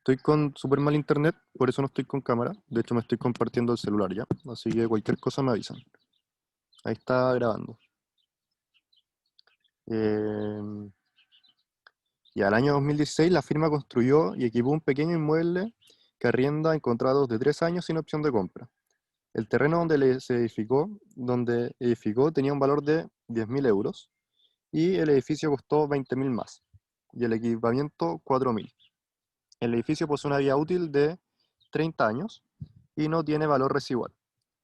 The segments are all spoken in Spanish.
Estoy con súper mal internet, por eso no estoy con cámara. De hecho, me estoy compartiendo el celular ya. Así que cualquier cosa me avisan. Ahí está grabando. Eh, y al año 2016 la firma construyó y equipó un pequeño inmueble que arrienda en contratos de 3 años sin opción de compra. El terreno donde edificó tenía un valor de 10.000 euros y el edificio costó 20.000 más y el equipamiento 4.000. El edificio posee una vida útil de 30 años y no tiene valor residual,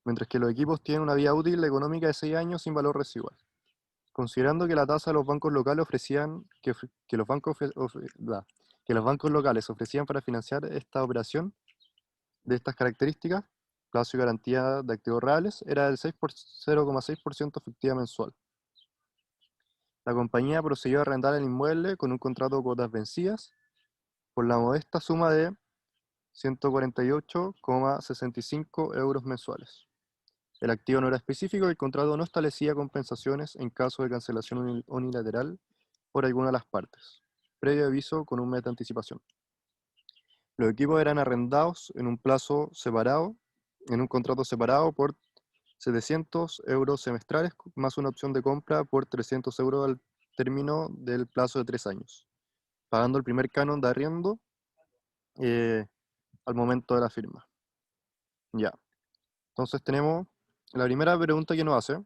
mientras que los equipos tienen una vida útil económica de 6 años sin valor residual. Considerando que la tasa de los bancos locales ofrecían que los bancos que los bancos locales ofrecían para financiar esta operación de estas características, plazo y garantía de activos reales, era del 0,6% efectiva mensual. La compañía procedió a arrendar el inmueble con un contrato de cuotas vencidas por la modesta suma de 148,65 euros mensuales. El activo no era específico y el contrato no establecía compensaciones en caso de cancelación unilateral por alguna de las partes, previo aviso con un mes de anticipación. Los equipos eran arrendados en un plazo separado, en un contrato separado por 700 euros semestrales, más una opción de compra por 300 euros al término del plazo de 3 años, pagando el primer canon de arriendo eh, al momento de la firma. Ya, entonces tenemos la primera pregunta que nos hace,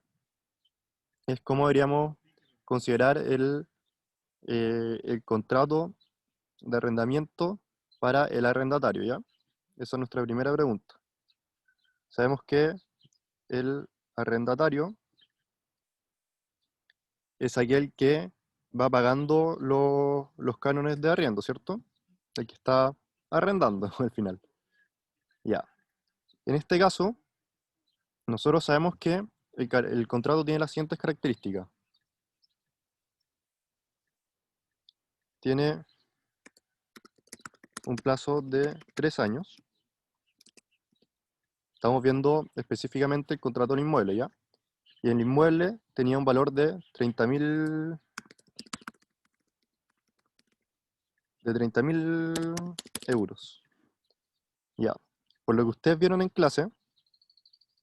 es cómo deberíamos considerar el contrato de arrendamiento para el arrendatario, ¿ya? Esa es nuestra primera pregunta. Sabemos que el arrendatario es aquel que va pagando los cánones de arriendo, ¿cierto? El que está arrendando al final. Ya. En este caso, nosotros sabemos que el contrato tiene las siguientes características. Tiene un plazo de 3 años. Estamos viendo específicamente el contrato del inmueble, ¿ya? Y el inmueble tenía un valor de 30.000 euros. Ya. Por lo que ustedes vieron en clase,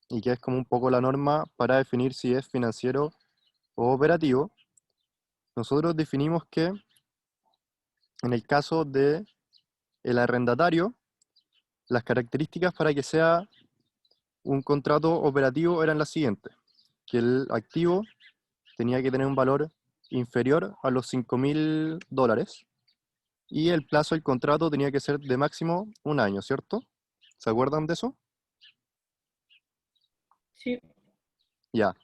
y que es como un poco la norma para definir si es financiero o operativo, nosotros definimos que en el caso de el arrendatario, las características para que sea un contrato operativo eran las siguientes: que el activo tenía que tener un valor inferior a los 5.000 dólares y el plazo del contrato tenía que ser de máximo un año, ¿cierto? ¿Se acuerdan de eso? Sí. Ya.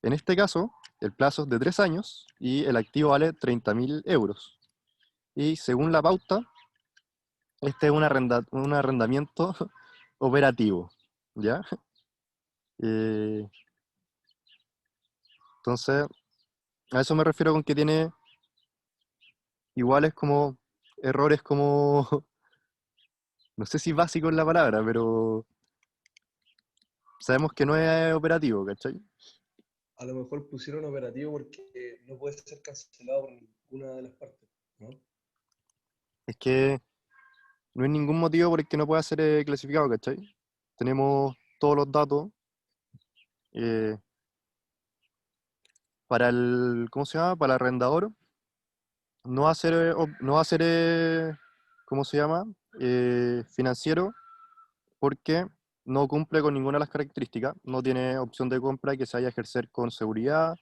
En este caso, el plazo es de 3 años y el activo vale 30.000 euros. Y según la pauta, este es un arrendamiento operativo, ¿ya? Eh, entonces, a eso me refiero con que tiene iguales como errores como, no sé si básico es la palabra, pero sabemos que no es operativo, ¿cachai? A lo mejor pusieron operativo porque no puede ser cancelado por ninguna de las partes, ¿no? Es que no hay ningún motivo por el que no pueda ser clasificado, ¿cachai? Tenemos todos los datos eh, para el, ¿cómo se llama? Para el arrendador. No va a ser, no va a ser ¿cómo se llama? Financiero, porque no cumple con ninguna de las características. No tiene opción de compra que se vaya a ejercer con seguridad.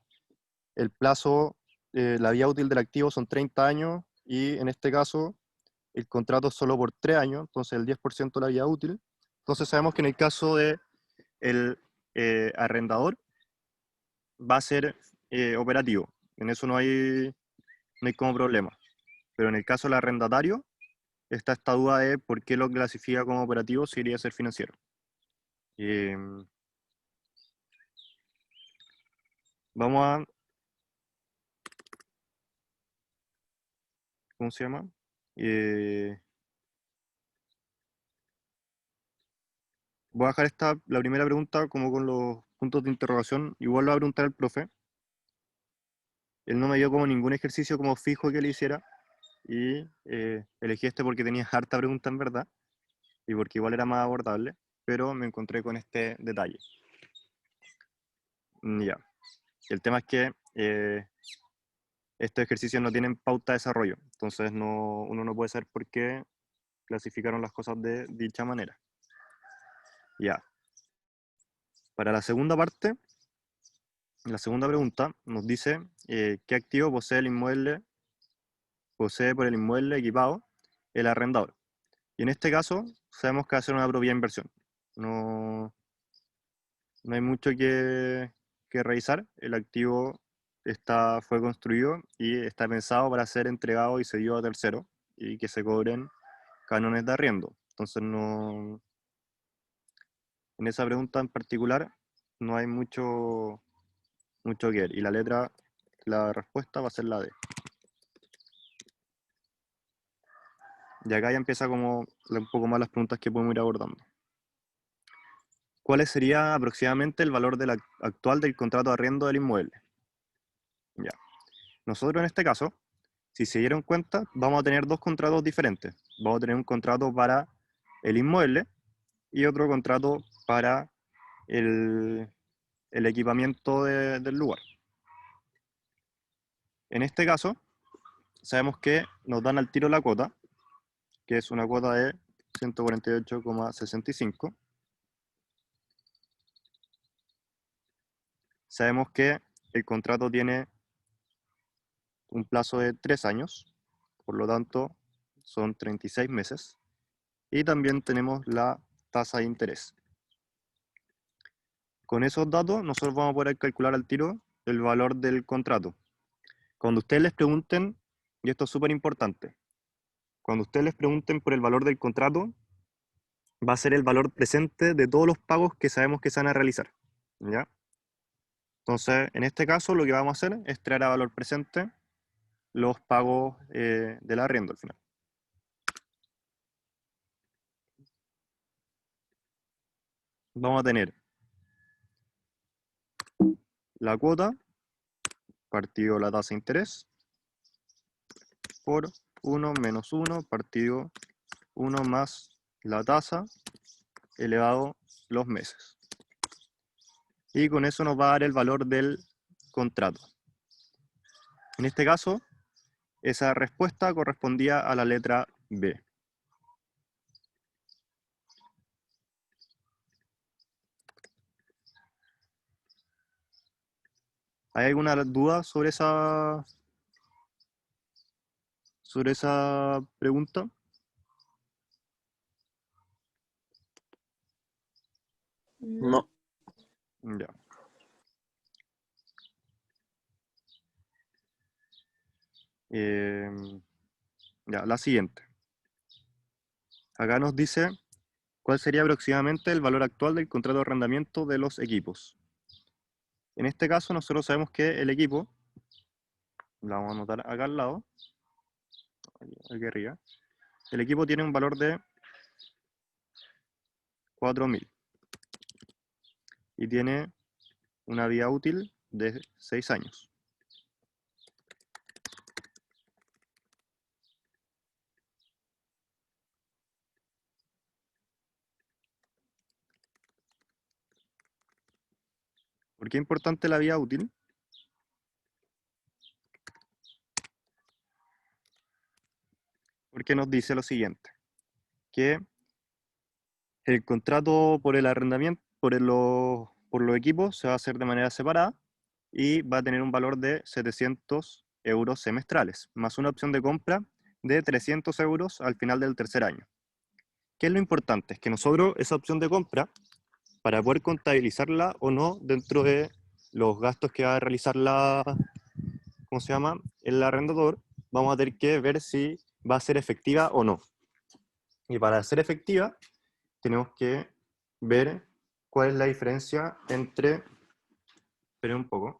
El plazo, la vida útil del activo son 30 años y en este caso el contrato es solo por 3 años, entonces el 10% de la vida útil. Entonces sabemos que en el caso de el arrendador va a ser operativo. En eso no hay como problema. Pero en el caso del arrendatario, está esta duda de por qué lo clasifica como operativo si iría a ser financiero. Eh, vamos a, ¿cómo se llama? Eh, voy a dejar la primera pregunta como con los puntos de interrogación. Igual lo va a preguntar el profe. Él no me dio como ningún ejercicio como fijo que le hiciera. y elegí este porque tenía harta pregunta en verdad, y porque igual era más abordable, pero me encontré con este detalle. Ya. El tema es que estos ejercicios no tienen pauta de desarrollo, entonces uno no puede saber por qué clasificaron las cosas de dicha manera. Ya. Para la segunda parte, la segunda pregunta nos dice ¿qué activo posee por el inmueble equipado el arrendador? Y en este caso sabemos que va a ser una propiedad inversión. No, no hay mucho que revisar. El activo fue construido y está pensado para ser entregado y cedido a terceros y que se cobren cánones de arriendo. Entonces no, en esa pregunta en particular no hay mucho que ver. Y la respuesta va a ser la D. Y acá ya empieza como un poco más las preguntas que podemos ir abordando. ¿Cuál sería aproximadamente el valor actual del contrato de arriendo del inmueble? Ya. Nosotros en este caso, si se dieron cuenta, vamos a tener dos contratos diferentes. Vamos a tener un contrato para el inmueble y otro contrato para el equipamiento del lugar. En este caso, sabemos que nos dan al tiro la cuota, que es una cuota de 148,65. Sabemos que el contrato tiene un plazo de 3 años, por lo tanto son 36 meses. Y también tenemos la tasa de interés. Con esos datos nosotros vamos a poder calcular al tiro el valor del contrato. Cuando ustedes les pregunten, y esto es súper importante, cuando ustedes les pregunten por el valor del contrato, va a ser el valor presente de todos los pagos que sabemos que se van a realizar. ¿Ya? Entonces, en este caso, lo que vamos a hacer es traer a valor presente los pagos del arriendo al final. Vamos a tener la cuota partido la tasa de interés por 1 menos 1 partido 1 más la tasa elevado los meses. Y con eso nos va a dar el valor del contrato. En este caso, esa respuesta correspondía a la letra B. ¿Hay alguna duda sobre esa pregunta? No. Ya. Ya, la siguiente. Acá nos dice cuál sería aproximadamente el valor actual del contrato de arrendamiento de los equipos. En este caso nosotros sabemos que el equipo, la vamos a anotar acá al lado, aquí arriba, el equipo tiene un valor de 4.000 y tiene una vida útil de 6 años. ¿Por qué es importante la vida útil? Porque nos dice lo siguiente, que el contrato por el arrendamiento, por los equipos, se va a hacer de manera separada y va a tener un valor de 700 euros semestrales, más una opción de compra de 300 euros al final del tercer año. ¿Qué es lo importante? Es que nosotros esa opción de compra, para poder contabilizarla o no dentro de los gastos que va a realizar ¿cómo se llama? El arrendador, vamos a tener que ver si va a ser efectiva o no. Y para ser efectiva, tenemos que ver cuál es la diferencia entre... Esperen un poco.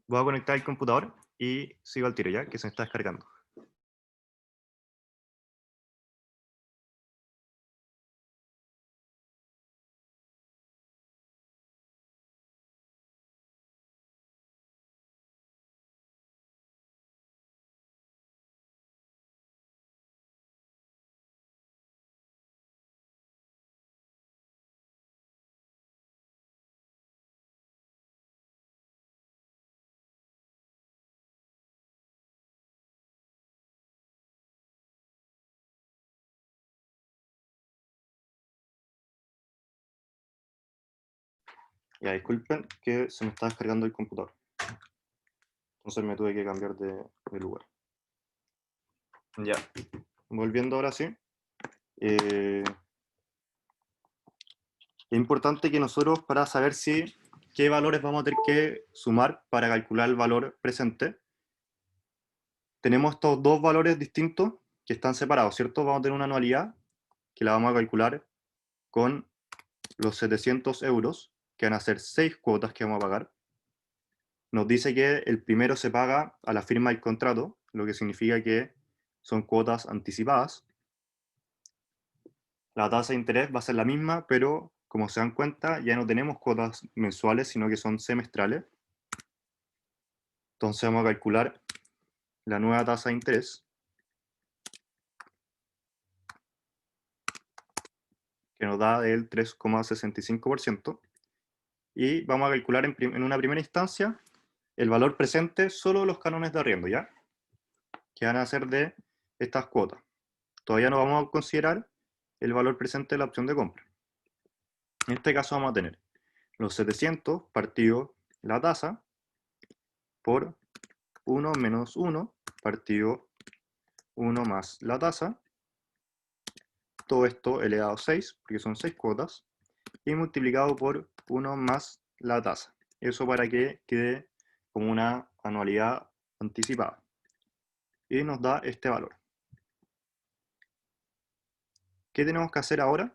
Voy a conectar el computador y sigo al tiro ya, que se me está descargando. Ya, disculpen que se me está descargando el computador. Entonces me tuve que cambiar de lugar. Ya, volviendo ahora sí. Es importante que nosotros, para saber qué valores vamos a tener que sumar para calcular el valor presente, tenemos estos dos valores distintos que están separados, ¿cierto? Vamos a tener una anualidad que la vamos a calcular con los 700 euros, que van a ser 6 cuotas que vamos a pagar. Nos dice que el primero se paga a la firma del contrato, lo que significa que son cuotas anticipadas. La tasa de interés va a ser la misma, pero como se dan cuenta, ya no tenemos cuotas mensuales, sino que son semestrales. Entonces vamos a calcular la nueva tasa de interés, que nos da el 3,65%. Y vamos a calcular en una primera instancia el valor presente solo de los cánones de arriendo, ¿ya? Que van a ser de estas cuotas. Todavía no vamos a considerar el valor presente de la opción de compra. En este caso vamos a tener los 700 partido la tasa por 1 menos 1 partido 1 más la tasa. Todo esto elevado a 6, porque son 6 cuotas, y multiplicado por 1 más la tasa. Eso para que quede como una anualidad anticipada. Y nos da este valor. ¿Qué tenemos que hacer ahora?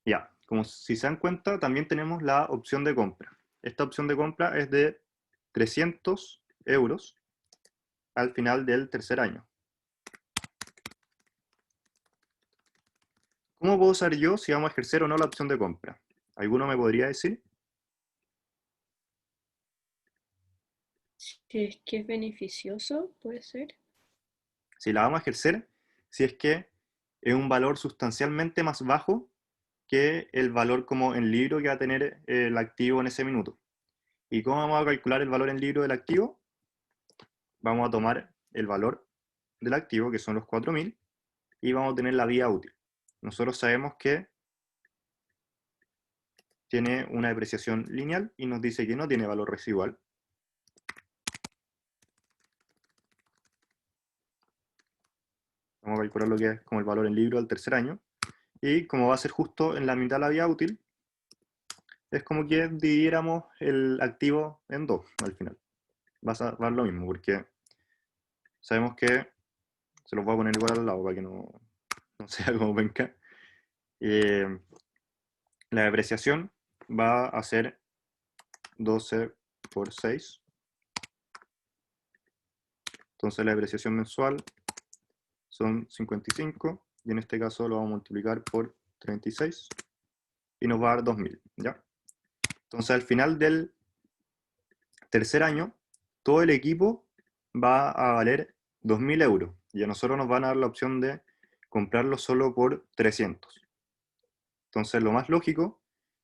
Ya, como si se dan cuenta, también tenemos la opción de compra. Esta opción de compra es de 300 euros al final del tercer año. ¿Cómo puedo saber yo si vamos a ejercer o no la opción de compra? ¿Alguno me podría decir? Si es que es beneficioso, puede ser. Si la vamos a ejercer, si es que es un valor sustancialmente más bajo que el valor como en libro que va a tener el activo en ese minuto. ¿Y cómo vamos a calcular el valor en libro del activo? Vamos a tomar el valor del activo, que son los 4.000, y vamos a tener la vida útil. Nosotros sabemos que tiene una depreciación lineal y nos dice que no tiene valor residual. Vamos a calcular lo que es como el valor en libro del tercer año. Y como va a ser justo en la mitad de la vida útil, es como que dividiéramos el activo en dos al final. Va a dar lo mismo, porque sabemos que, se los voy a poner igual al lado para que no sea como penca. La depreciación va a ser 12 por 6. Entonces la depreciación mensual son 55, y en este caso lo vamos a multiplicar por 36, y nos va a dar 2.000, ¿ya? Entonces al final del tercer año, todo el equipo va a valer 2.000 euros, y a nosotros nos van a dar la opción de comprarlo solo por 300. Entonces lo más lógico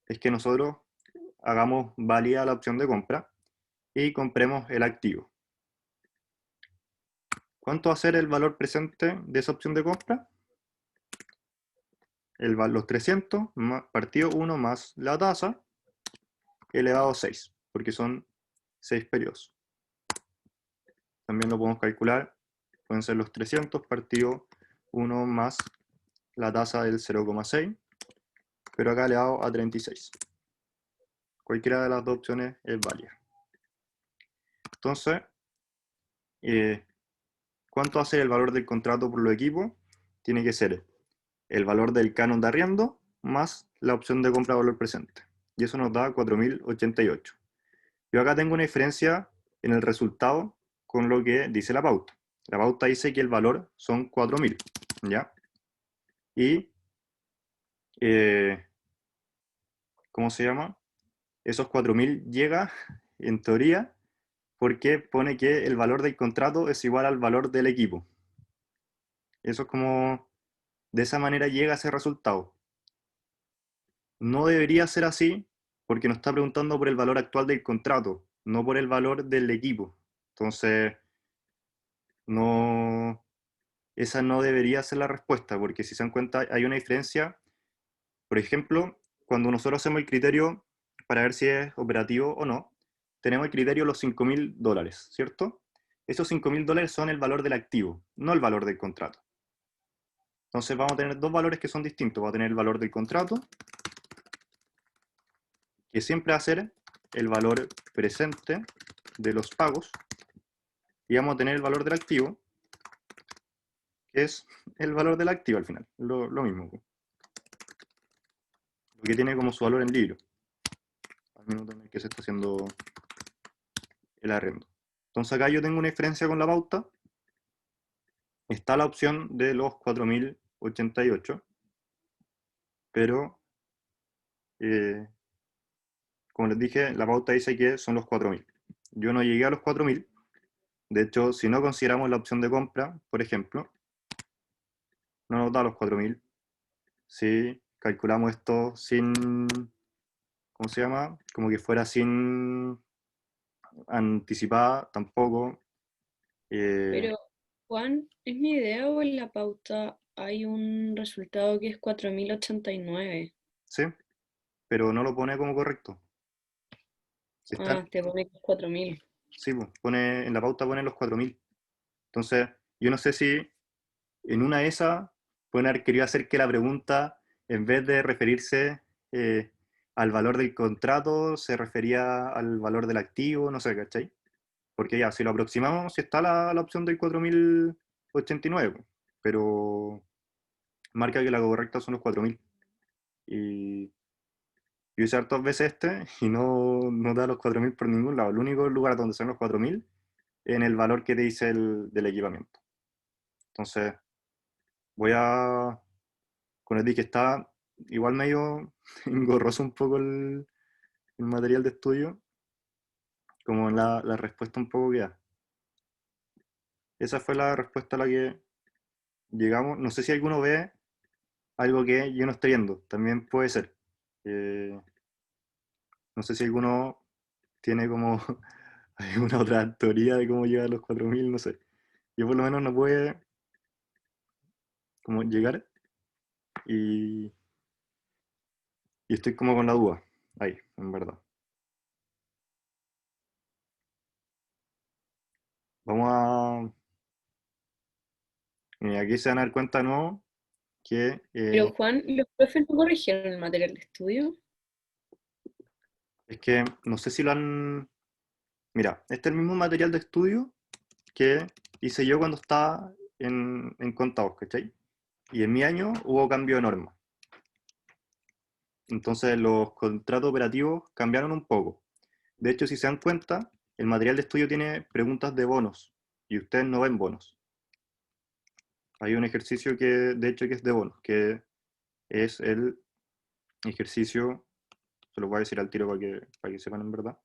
es que nosotros hagamos válida la opción de compra y compremos el activo. ¿Cuánto va a ser el valor presente de esa opción de compra? Los 300 partido 1 más la tasa elevado a 6, porque son 6 periodos. También lo podemos calcular, pueden ser los 300 partido 1 más la tasa del 0,6, pero acá elevado a 36. Cualquiera de las dos opciones es válida. Entonces, ¿cuánto va a ser el valor del contrato por los equipos? Tiene que ser el valor del canon de arriendo más la opción de compra de valor presente. Y eso nos da 4.088. Yo acá tengo una diferencia en el resultado con lo que dice la pauta. La pauta dice que el valor son 4.000, ¿ya? Y, ¿cómo se llama? Esos 4.000 llega, en teoría, porque pone que el valor del contrato es igual al valor del equipo. Eso es como, de esa manera llega a ese resultado. No debería ser así, porque nos está preguntando por el valor actual del contrato, no por el valor del equipo. Entonces, no, esa no debería ser la respuesta, porque si se dan cuenta hay una diferencia. Por ejemplo, cuando nosotros hacemos el criterio para ver si es operativo o no, tenemos el criterio de los $5.000, ¿cierto? Esos $5.000 son el valor del activo, no el valor del contrato. Entonces vamos a tener dos valores que son distintos. Vamos a tener el valor del contrato, que siempre va a ser el valor presente de los pagos, y vamos a tener el valor del activo, que es el valor del activo al final, lo mismo, lo que tiene como su valor en libro, al minuto en el que se está haciendo el arrendo. Entonces acá yo tengo una diferencia con la pauta, está la opción de los 4.088, pero como les dije, la pauta dice que son los 4.000. Yo no llegué a los 4.000. De hecho, si no consideramos la opción de compra, por ejemplo, no nos da los 4.000. Si calculamos esto sin, ¿cómo se llama? Como que fuera sin anticipada, tampoco. Pero, Juan, ¿es mi idea o en la pauta hay un resultado que es 4089? Sí, pero no lo pone como correcto. Si está, Ah, te pone que es 4000. sí, pues, pone, en la pauta pone los 4.000. Entonces, yo no sé si en una de esas pueden haber querido hacer que la pregunta, en vez de referirse al valor del contrato, se refería al valor del activo, no sé, ¿cachai? Porque ya, si lo aproximamos, sí está la opción del 4.089, pero marca que la correcta son los 4.000. Y yo hice hartas veces este y no da los 4.000 por ningún lado. El único lugar donde son los 4.000 es en el valor que te dice del equipamiento. Entonces, voy a, con el que está igual medio engorroso un poco el material de estudio, como la respuesta un poco que da. Esa fue la respuesta a la que llegamos. No sé si alguno ve algo que yo no estoy viendo, también puede ser. Eh, no sé si alguno tiene como alguna otra teoría de cómo llegar a los 4.000, no sé. Yo por lo menos no pude como llegar y, y estoy como con la duda ahí, en verdad. Vamos a... aquí se van a dar cuenta de nuevo que Pero, Juan, ¿los profes no corrigieron el material de estudio? es que no sé si lo han... Mira, este es el mismo material de estudio que hice yo cuando estaba en contados, ¿cachai? Y en mi año hubo cambio de norma. Entonces los contratos operativos cambiaron un poco. De hecho, si se dan cuenta, el material de estudio tiene preguntas de bonos y ustedes no ven bonos. Hay un ejercicio que, de hecho, que es de bonos, que es el ejercicio, se lo voy a decir al tiro para que sepan en verdad.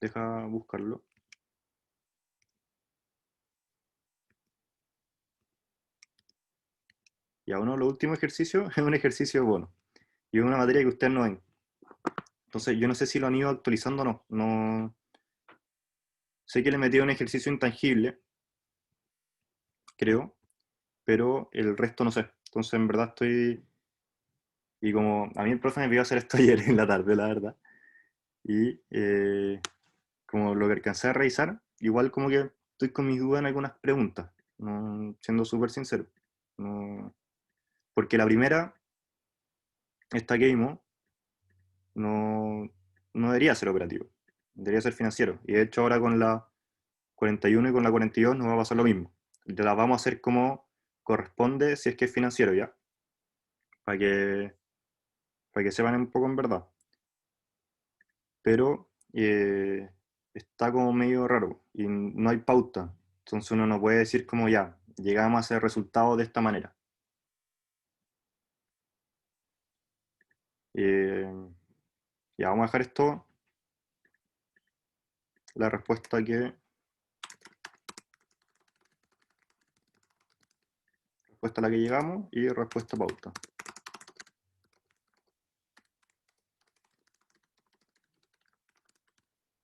Deja buscarlo. Y a uno de los últimos ejercicios es un ejercicio de bono. Y es una materia que ustedes no ven. Entonces, yo no sé si lo han ido actualizando o no. No sé que le metí un ejercicio intangible, creo, pero el resto no sé. Entonces, en verdad estoy... Y como a mí el profe me pidió hacer esto ayer en la tarde, la verdad. Y como lo que alcancé a revisar, igual como que estoy con mis dudas en algunas preguntas, no, siendo súper sincero. No, porque la primera, esta que vimos, no debería ser operativo, debería ser financiero. Y de hecho ahora con la 41 y con la 42 nos va a pasar lo mismo. Te las vamos a hacer como corresponde si es que es financiero ya, para que, para que sepan un poco en verdad. Pero está como medio raro y no hay pauta. Entonces uno no puede decir como ya, llegamos a ese resultado de esta manera. Eh, ya vamos a dejar esto, la respuesta a la que llegamos y respuesta pauta.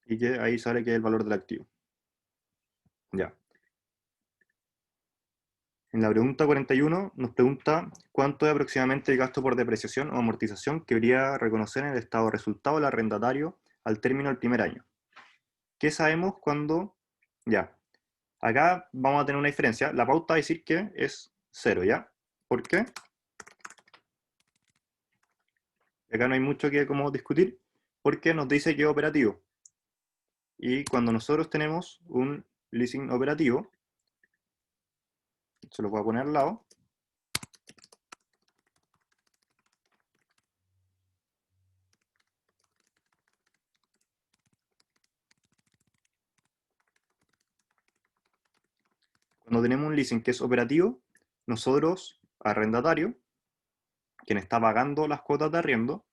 Y que ahí sale que es el valor del activo. Ya. En la pregunta 41 nos pregunta cuánto es aproximadamente el gasto por depreciación o amortización que debería reconocer en el estado de resultado del arrendatario al término del primer año. ¿Qué sabemos cuando? Ya. Acá vamos a tener una diferencia. La pauta va a decir que es 0, ¿ya? ¿Por qué? Acá no hay mucho que como discutir, porque nos dice que es operativo. Y cuando nosotros tenemos un leasing operativo, se lo voy a poner al lado. Cuando tenemos un leasing que es operativo, nosotros, arrendatario, quien está pagando las cuotas de arriendo,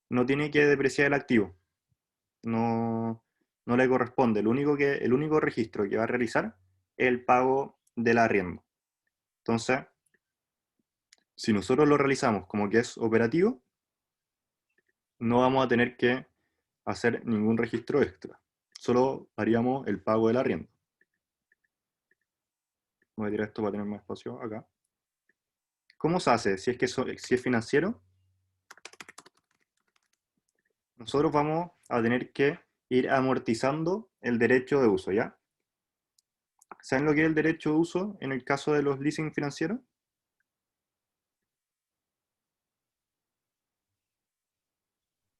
no tiene que depreciar el activo. No, no le corresponde. El único registro que va a realizar es el pago del arriendo. Entonces, si nosotros lo realizamos como que es operativo, no vamos a tener que hacer ningún registro extra. Solo haríamos el pago del arriendo. Voy a tirar esto para tener más espacio acá. ¿Cómo se hace? Si es financiero, nosotros vamos a tener que ir amortizando el derecho de uso, ¿ya? ¿Saben lo que es el derecho de uso en el caso de los leasing financieros?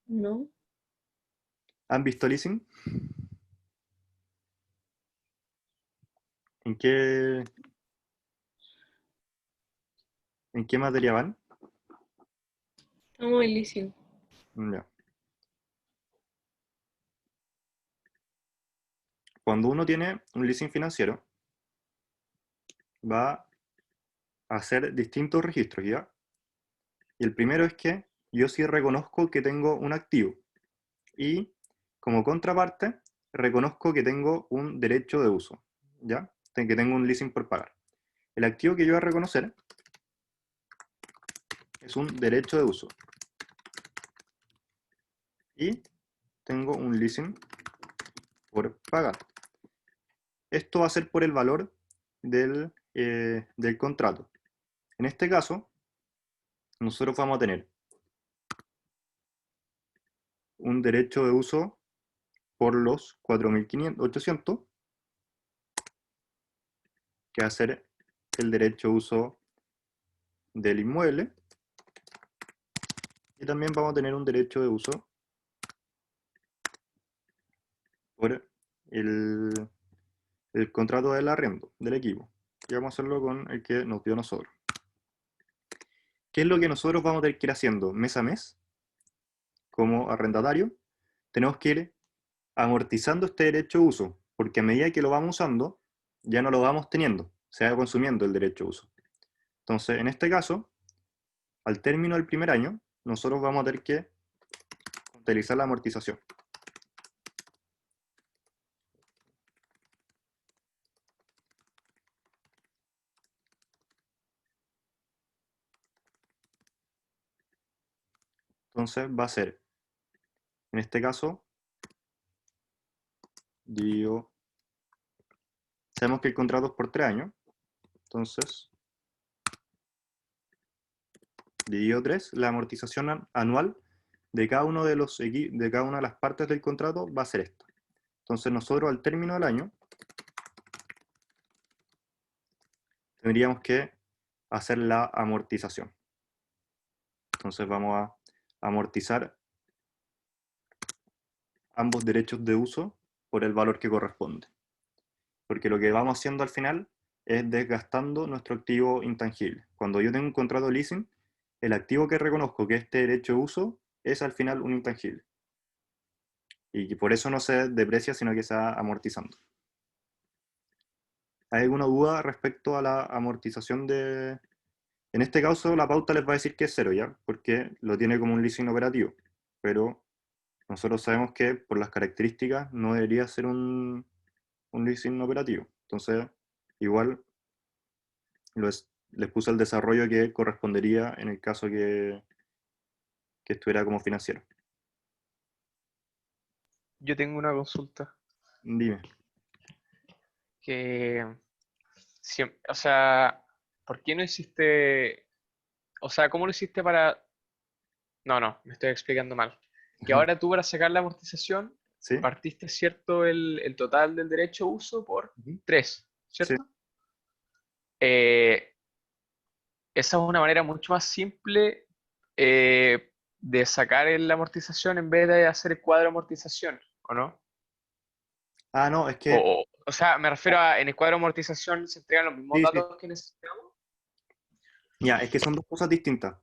No. ¿Han visto leasing? ¿En qué materia van? Estamos en leasing. Ya. Cuando uno tiene un leasing financiero, va a hacer distintos registros, ¿ya? Y el primero es que yo sí reconozco que tengo un activo. Y como contraparte, reconozco que tengo un derecho de uso, ¿ya? Que tengo un leasing por pagar. El activo que yo voy a reconocer es un derecho de uso. Y tengo un leasing por pagar. Esto va a ser por el valor del contrato. En este caso, nosotros vamos a tener un derecho de uso por los 4.800, que va a ser el derecho de uso del inmueble. Y también vamos a tener un derecho de uso por el contrato del arriendo del equipo. Y vamos a hacerlo con el que nos dio nosotros. ¿Qué es lo que nosotros vamos a tener que ir haciendo mes a mes? Como arrendatario, tenemos que ir amortizando este derecho de uso, porque a medida que lo vamos usando, ya no lo vamos teniendo, se va consumiendo el derecho de uso. Entonces, en este caso, al término del primer año, nosotros vamos a tener que utilizar la amortización. Entonces va a ser, en este caso, dividido, sabemos que el contrato es por 3 años, entonces, dividido 3, la amortización anual de cada, de cada una de las partes del contrato va a ser esta. Entonces nosotros al término del año tendríamos que hacer la amortización. Entonces vamos a amortizar ambos derechos de uso por el valor que corresponde. Porque lo que vamos haciendo al final es desgastando nuestro activo intangible. Cuando yo tengo un contrato de leasing, el activo que reconozco que este derecho de uso es al final un intangible. Y por eso no se deprecia, sino que se va amortizando. ¿Hay alguna duda respecto a la amortización de...? En este caso, la pauta les va a decir que es 0, ¿ya? Porque lo tiene como un leasing operativo. Pero nosotros sabemos que por las características no debería ser un leasing operativo. Entonces, igual les puse el desarrollo que correspondería en el caso que estuviera como financiero. Yo tengo una consulta. Dime. Que, o sea, ¿por qué no hiciste, o sea, cómo lo hiciste para... No, me estoy explicando mal. Que ahora tú para sacar la amortización ¿Sí? partiste, ¿cierto? El total del derecho a uso por Ujú. 3, Sí. ¿cierto? Esa es una manera mucho más simple de sacar la amortización en vez de hacer el cuadro de amortización, ¿o no? Ah, no, es que, O sea, me refiero a en el cuadro de amortización se entregan los mismos sí, sí. datos que necesitamos. Ya, es que son dos cosas distintas.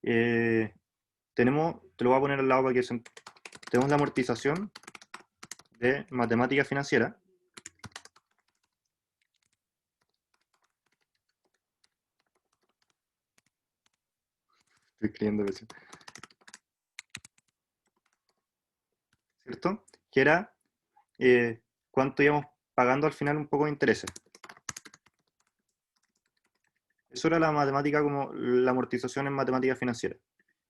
Tenemos, te lo voy a poner al lado para que tenemos la amortización de matemática financiera. Estoy escribiendo eso, ¿cierto? Que era cuánto íbamos pagando al final un poco de intereses. Eso era la matemática como la amortización en matemática financiera.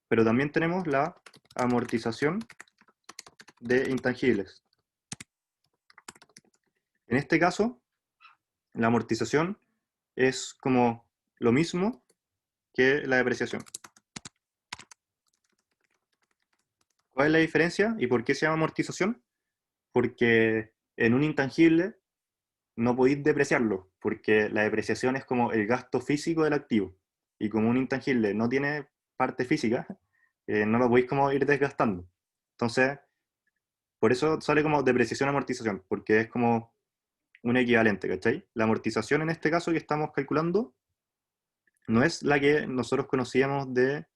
Pero también tenemos la amortización de intangibles. En este caso, la amortización es como lo mismo que la depreciación. ¿Cuál es la diferencia y por qué se llama amortización? Porque en un intangible no podéis depreciarlo, porque la depreciación es como el gasto físico del activo. Y como un intangible no tiene parte física, no lo podéis como ir desgastando. Entonces, por eso sale como depreciación-amortización, porque es como un equivalente, ¿cachai? La amortización en este caso que estamos calculando no es la que nosotros conocíamos de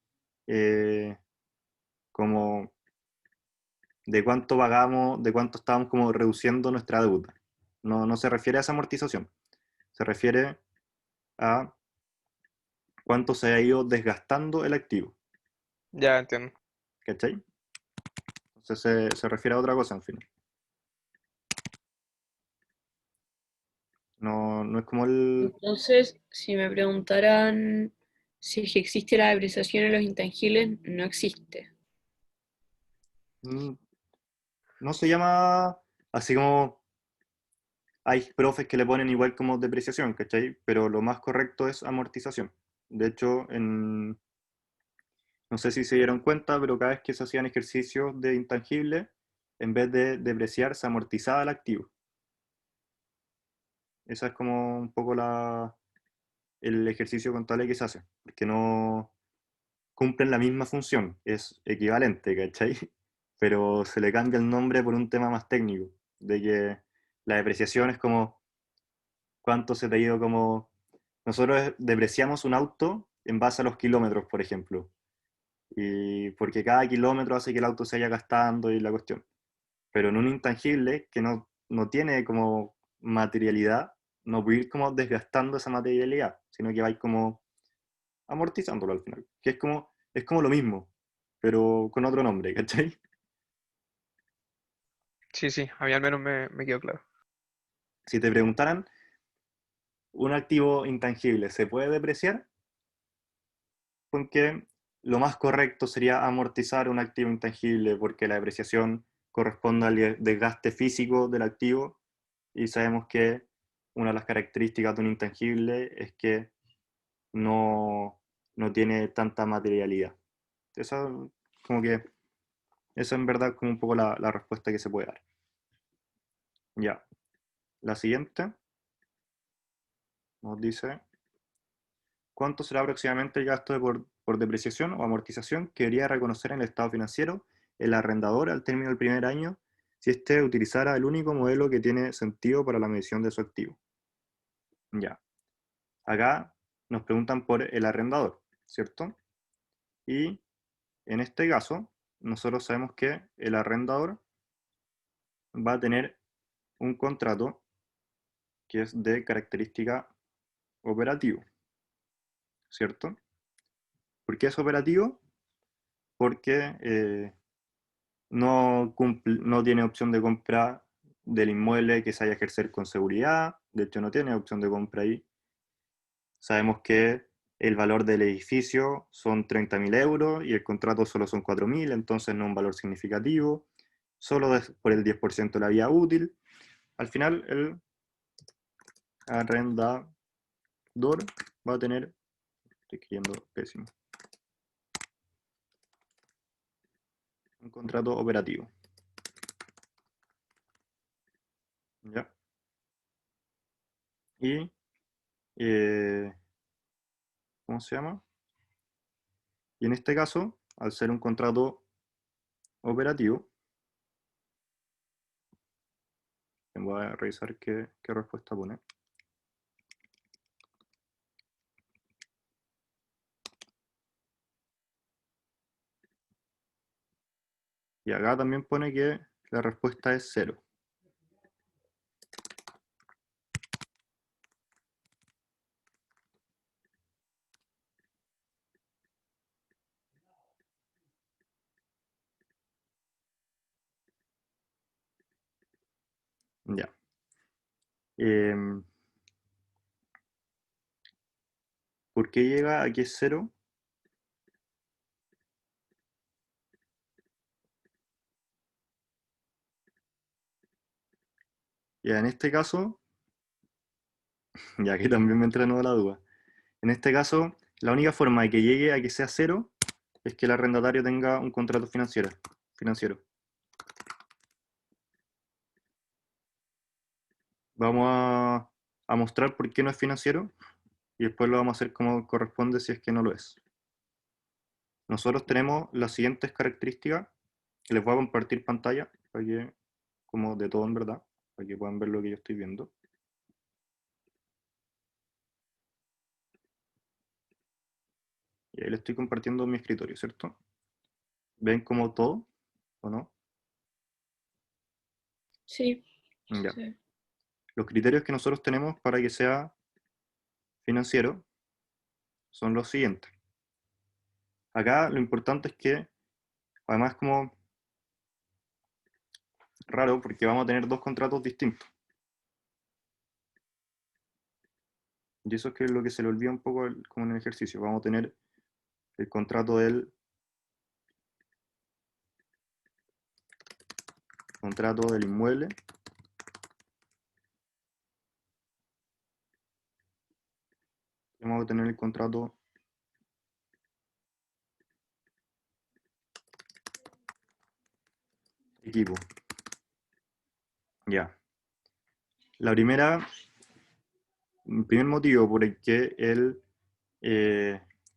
eh, como de cuánto pagamos, de cuánto estábamos como reduciendo nuestra deuda. No, no se refiere a esa amortización, se refiere a cuánto se ha ido desgastando el activo, Ya entiendo. ¿cachai? Entonces se refiere a otra cosa, en fin. No, no es como el... Entonces, si me preguntaran si es que existe la depreciación en los intangibles, no existe. mm, No se llama así como... Hay profes que le ponen igual como depreciación, ¿cachai? Pero lo más correcto es amortización. De hecho, no sé si se dieron cuenta, pero cada vez que se hacían ejercicios de intangible, en vez de depreciar, se amortizaba el activo. Esa es como un poco el ejercicio contable que se hace, porque no cumplen la misma función, es equivalente, ¿cachai? Pero se le cambia el nombre por un tema más técnico, de que la depreciación es como cuánto se te ha ido como... Nosotros depreciamos un auto en base a los kilómetros, por ejemplo, y porque cada kilómetro hace que el auto se vaya gastando y la cuestión. Pero en un intangible que no tiene como materialidad, no puede ir como desgastando esa materialidad, sino que va a ir como amortizándolo al final, que es como lo mismo, pero con otro nombre, ¿cachai? Sí, a mí al menos me quedó claro. Si te preguntaran, ¿un activo intangible se puede depreciar? Porque lo más correcto sería amortizar un activo intangible, porque la depreciación corresponde al desgaste físico del activo, y sabemos que una de las características de un intangible es que no, no tiene tanta materialidad. Eso, como que, eso en verdad como un poco la respuesta que se puede dar. Ya, la siguiente nos dice, ¿cuánto será aproximadamente el gasto por depreciación o amortización que debería reconocer en el estado financiero el arrendador al término del primer año si éste utilizara el único modelo que tiene sentido para la medición de su activo? Ya, acá nos preguntan por el arrendador, ¿cierto? Y en este caso, nosotros sabemos que el arrendador va a tener un contrato que es de característica operativo, ¿cierto? ¿Por qué es operativo? Porque no tiene opción de compra del inmueble que se haya a ejercer con seguridad, de hecho no tiene opción de compra ahí. Sabemos que el valor del edificio son 30.000 euros y el contrato solo son 4.000, entonces no es un valor significativo, solo por el 10% de la vía útil. Al final el arrendador va a tener, estoy escribiendo pésimo, un contrato operativo. ¿Ya? Y, ¿cómo se llama? Y en este caso, al ser un contrato operativo, voy a revisar qué respuesta pone. Y acá también pone que la respuesta es 0. Ya. ¿Por qué llega a que es 0? Ya, en este caso, ya aquí también me entra de nuevo la duda. En este caso, la única forma de que llegue a que sea 0 es que el arrendatario tenga un contrato financiero. Vamos a mostrar por qué no es financiero y después lo vamos a hacer como corresponde si es que no lo es. Nosotros tenemos las siguientes características. Les voy a compartir pantalla para que, como de todo en verdad, para que puedan ver lo que yo estoy viendo. Y ahí le estoy compartiendo mi escritorio, ¿cierto? ¿Ven como todo o no? Sí. Ya. Sí. Los criterios que nosotros tenemos para que sea financiero son los siguientes. Acá lo importante es que, además como raro, porque vamos a tener dos contratos distintos. Y eso es que es lo que se le olvida un poco como en el ejercicio. Vamos a tener el contrato del inmueble y vamos a tener el contrato equipo. Ya. El primer motivo por el que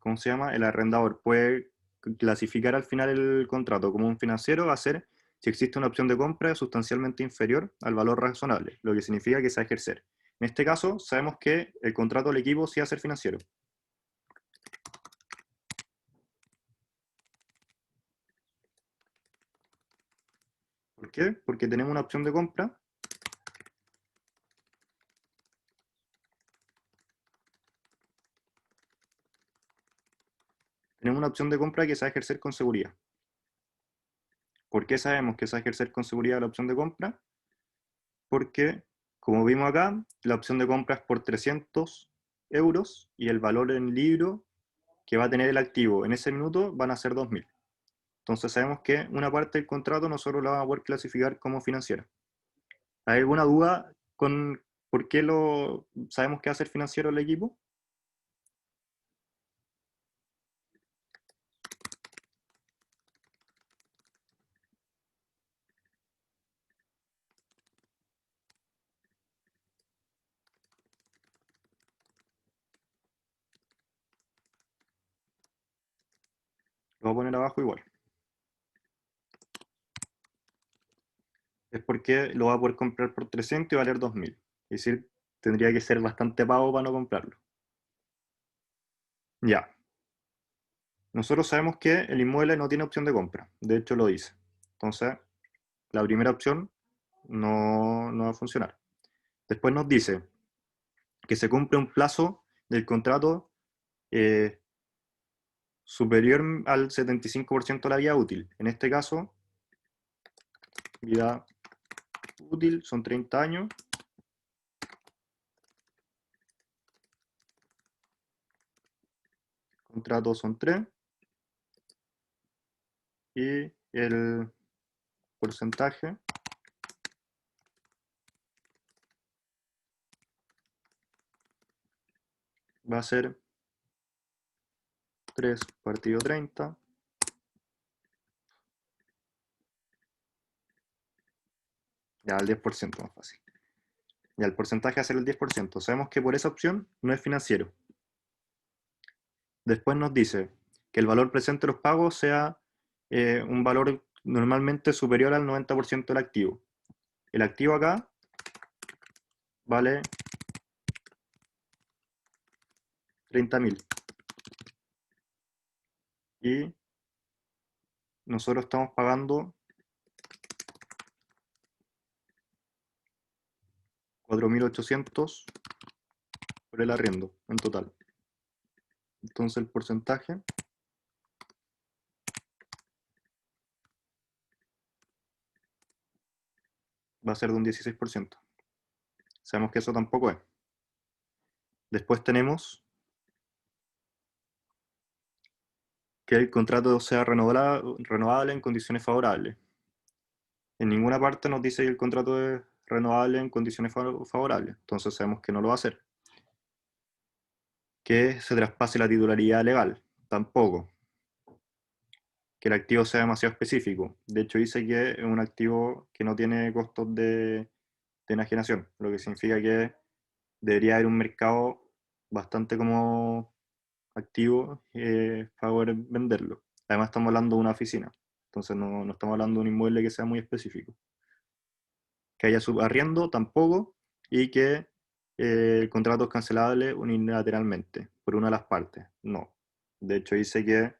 ¿cómo se llama? El arrendador puede clasificar al final el contrato como un financiero va a ser si existe una opción de compra sustancialmente inferior al valor razonable, lo que significa que se va a ejercer. En este caso, sabemos que el contrato del equipo sí va a ser financiero. ¿Por qué? Porque tenemos una opción de compra. Tenemos una opción de compra que se va a ejercer con seguridad. ¿Por qué sabemos que se va a ejercer con seguridad la opción de compra? Porque, como vimos acá, la opción de compra es por 300 euros y el valor en libro que va a tener el activo en ese minuto van a ser 2.000. Entonces sabemos que una parte del contrato nosotros la vamos a poder clasificar como financiera. ¿Hay alguna duda con por qué sabemos que va a ser financiero el equipo? Lo voy a poner abajo igual. Es porque lo va a poder comprar por 300 y valer 2.000. Es decir, tendría que ser bastante pago para no comprarlo. Ya. Nosotros sabemos que el inmueble no tiene opción de compra. De hecho, lo dice. Entonces, la primera opción no va a funcionar. Después nos dice que se cumple un plazo del contrato superior al 75% de la vida útil. En este caso, vida útil son 30 años. Contratos son 3. Y el porcentaje va a ser 3 partido 30. Ya, el 10% más fácil. Ya, el porcentaje va a ser el 10%. Sabemos que por esa opción no es financiero. Después nos dice que el valor presente de los pagos sea un valor normalmente superior al 90% del activo. El activo acá vale 30.000. Y nosotros estamos pagando 4.800 por el arriendo en total. Entonces el porcentaje va a ser de un 16%. Sabemos que eso tampoco es. Después tenemos que el contrato sea renovable en condiciones favorables. En ninguna parte nos dice que el contrato es renovable en condiciones favorables, entonces sabemos que no lo va a hacer. Que se traspase la titularidad legal, tampoco. Que el activo sea demasiado específico. De hecho dice que es un activo que no tiene costos de enajenación, lo que significa que debería haber un mercado bastante como activo para poder venderlo. Además estamos hablando de una oficina, entonces no estamos hablando de un inmueble que sea muy específico. Que haya subarriendo tampoco, y que el contrato es cancelable unilateralmente por una de las partes. No. De hecho dice que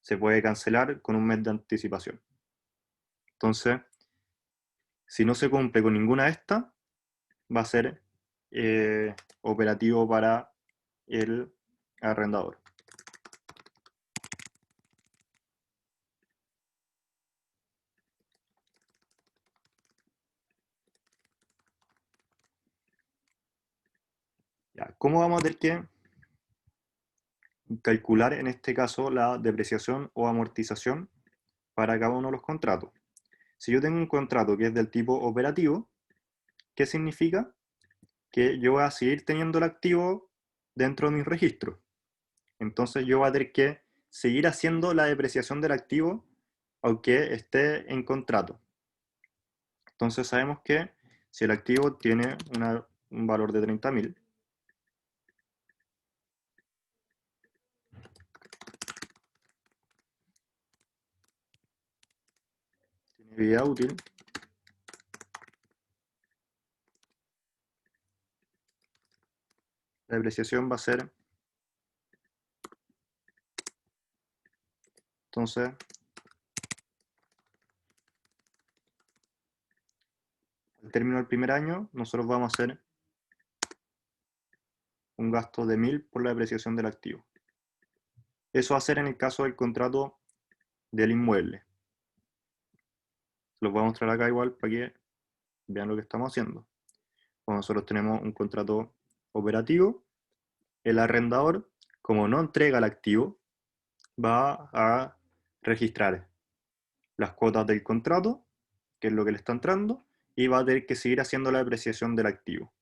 se puede cancelar con un mes de anticipación. Entonces, si no se cumple con ninguna de estas, va a ser operativo para el arrendador. Ya, ¿cómo vamos a tener que calcular en este caso la depreciación o amortización para cada uno de los contratos? Si yo tengo un contrato que es del tipo operativo, ¿qué significa? Que yo voy a seguir teniendo el activo dentro de mis registros. Entonces yo voy a tener que seguir haciendo la depreciación del activo aunque esté en contrato. Entonces sabemos que si el activo tiene un valor de 30.000, tiene vida útil, la depreciación va a ser, entonces, al término del primer año, nosotros vamos a hacer un gasto de 1.000 por la depreciación del activo. Eso va a ser en el caso del contrato del inmueble. Los voy a mostrar acá igual para que vean lo que estamos haciendo. Cuando nosotros tenemos un contrato operativo, el arrendador, como no entrega el activo, va a registrar las cuotas del contrato, que es lo que le está entrando, y va a tener que seguir haciendo la depreciación del activo.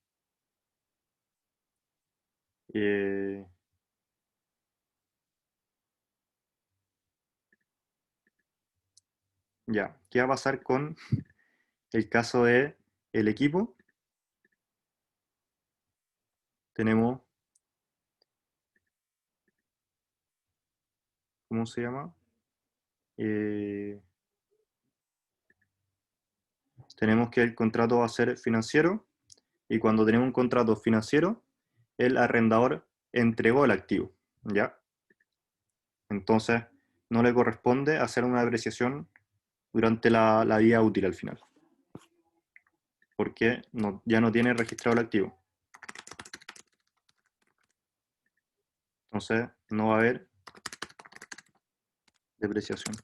Ya, ¿qué va a pasar con el caso de el equipo? Tenemos, ¿cómo se llama? Tenemos que el contrato va a ser financiero, y cuando tenemos un contrato financiero, el arrendador entregó el activo, ¿ya? Entonces, no le corresponde hacer una depreciación durante la vida útil al final, porque ya no tiene registrado el activo. Entonces, no va a haber depreciación.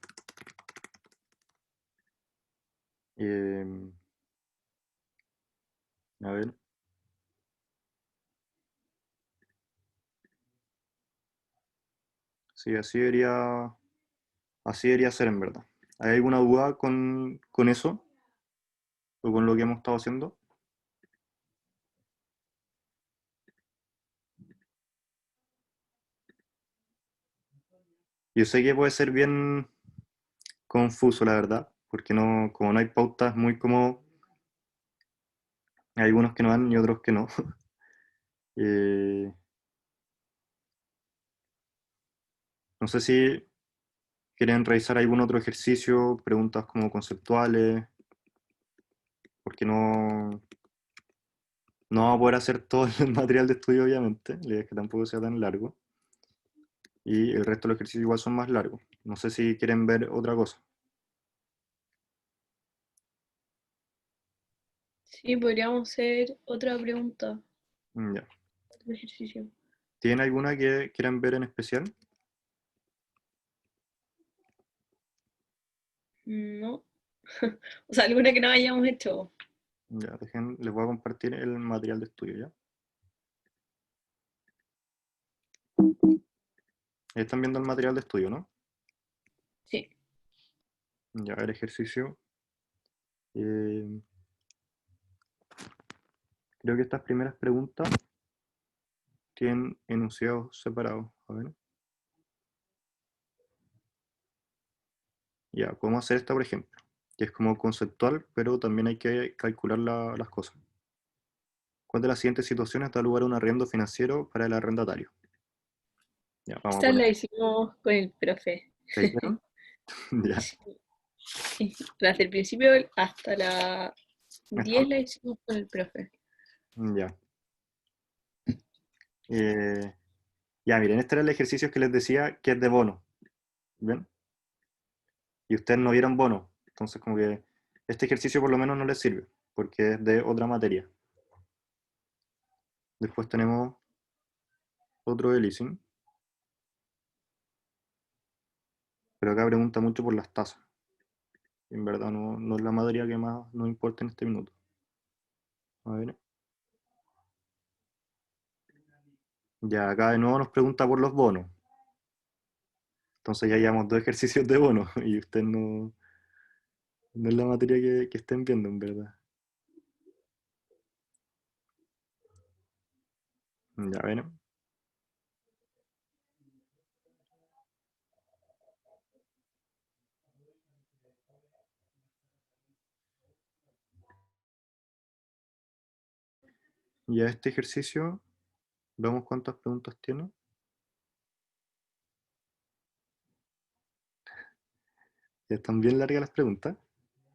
A ver. Sí, así debería ser en verdad. ¿Hay alguna duda con eso? ¿O con lo que hemos estado haciendo? Yo sé que puede ser bien confuso, la verdad, porque no, como no hay pautas muy como... Hay algunos que no dan y otros que no. Eh, no sé si quieren revisar algún otro ejercicio, preguntas como conceptuales, porque no vamos a poder hacer todo el material de estudio, obviamente, la idea es que tampoco sea tan largo. Y el resto de los ejercicios igual son más largos. No sé si quieren ver otra cosa. Sí, podríamos hacer otra pregunta, Ya. otro ejercicio. ¿Tienen alguna que quieran ver en especial? No. O sea, alguna que no hayamos hecho. Ya, les voy a compartir el material de estudio, ¿ya? Están viendo el material de estudio, ¿no? Sí. Ya, el ejercicio. eh, creo que estas primeras preguntas tienen enunciados separados. A ver. Ya, podemos hacer esta, por ejemplo, que es como conceptual, pero también hay que calcular las cosas. ¿Cuál de las siguientes situaciones da lugar a un arriendo financiero para el arrendatario? Ya, vamos a Esta poner. la hicimos con el profe. ¿La hicieron? Ya. Sí. Desde el principio hasta la Está- 10 la hicimos con el profe. Ya. Eh, ya, miren, este era el ejercicio que les decía que es de bono. ¿Ven? Y ustedes no vieron bono. Entonces, como que este ejercicio por lo menos no les sirve, porque es de otra materia. Después tenemos otro de leasing, pero acá pregunta mucho por las tasas. En verdad no es la materia que más nos importa en este minuto. A ver. Ya, acá de nuevo nos pregunta por los bonos. Entonces ya llevamos dos ejercicios de bonos y usted no es la materia que estén viendo, en verdad. Ya ven. Ya este ejercicio, veamos cuántas preguntas tiene. Ya están bien largas las preguntas.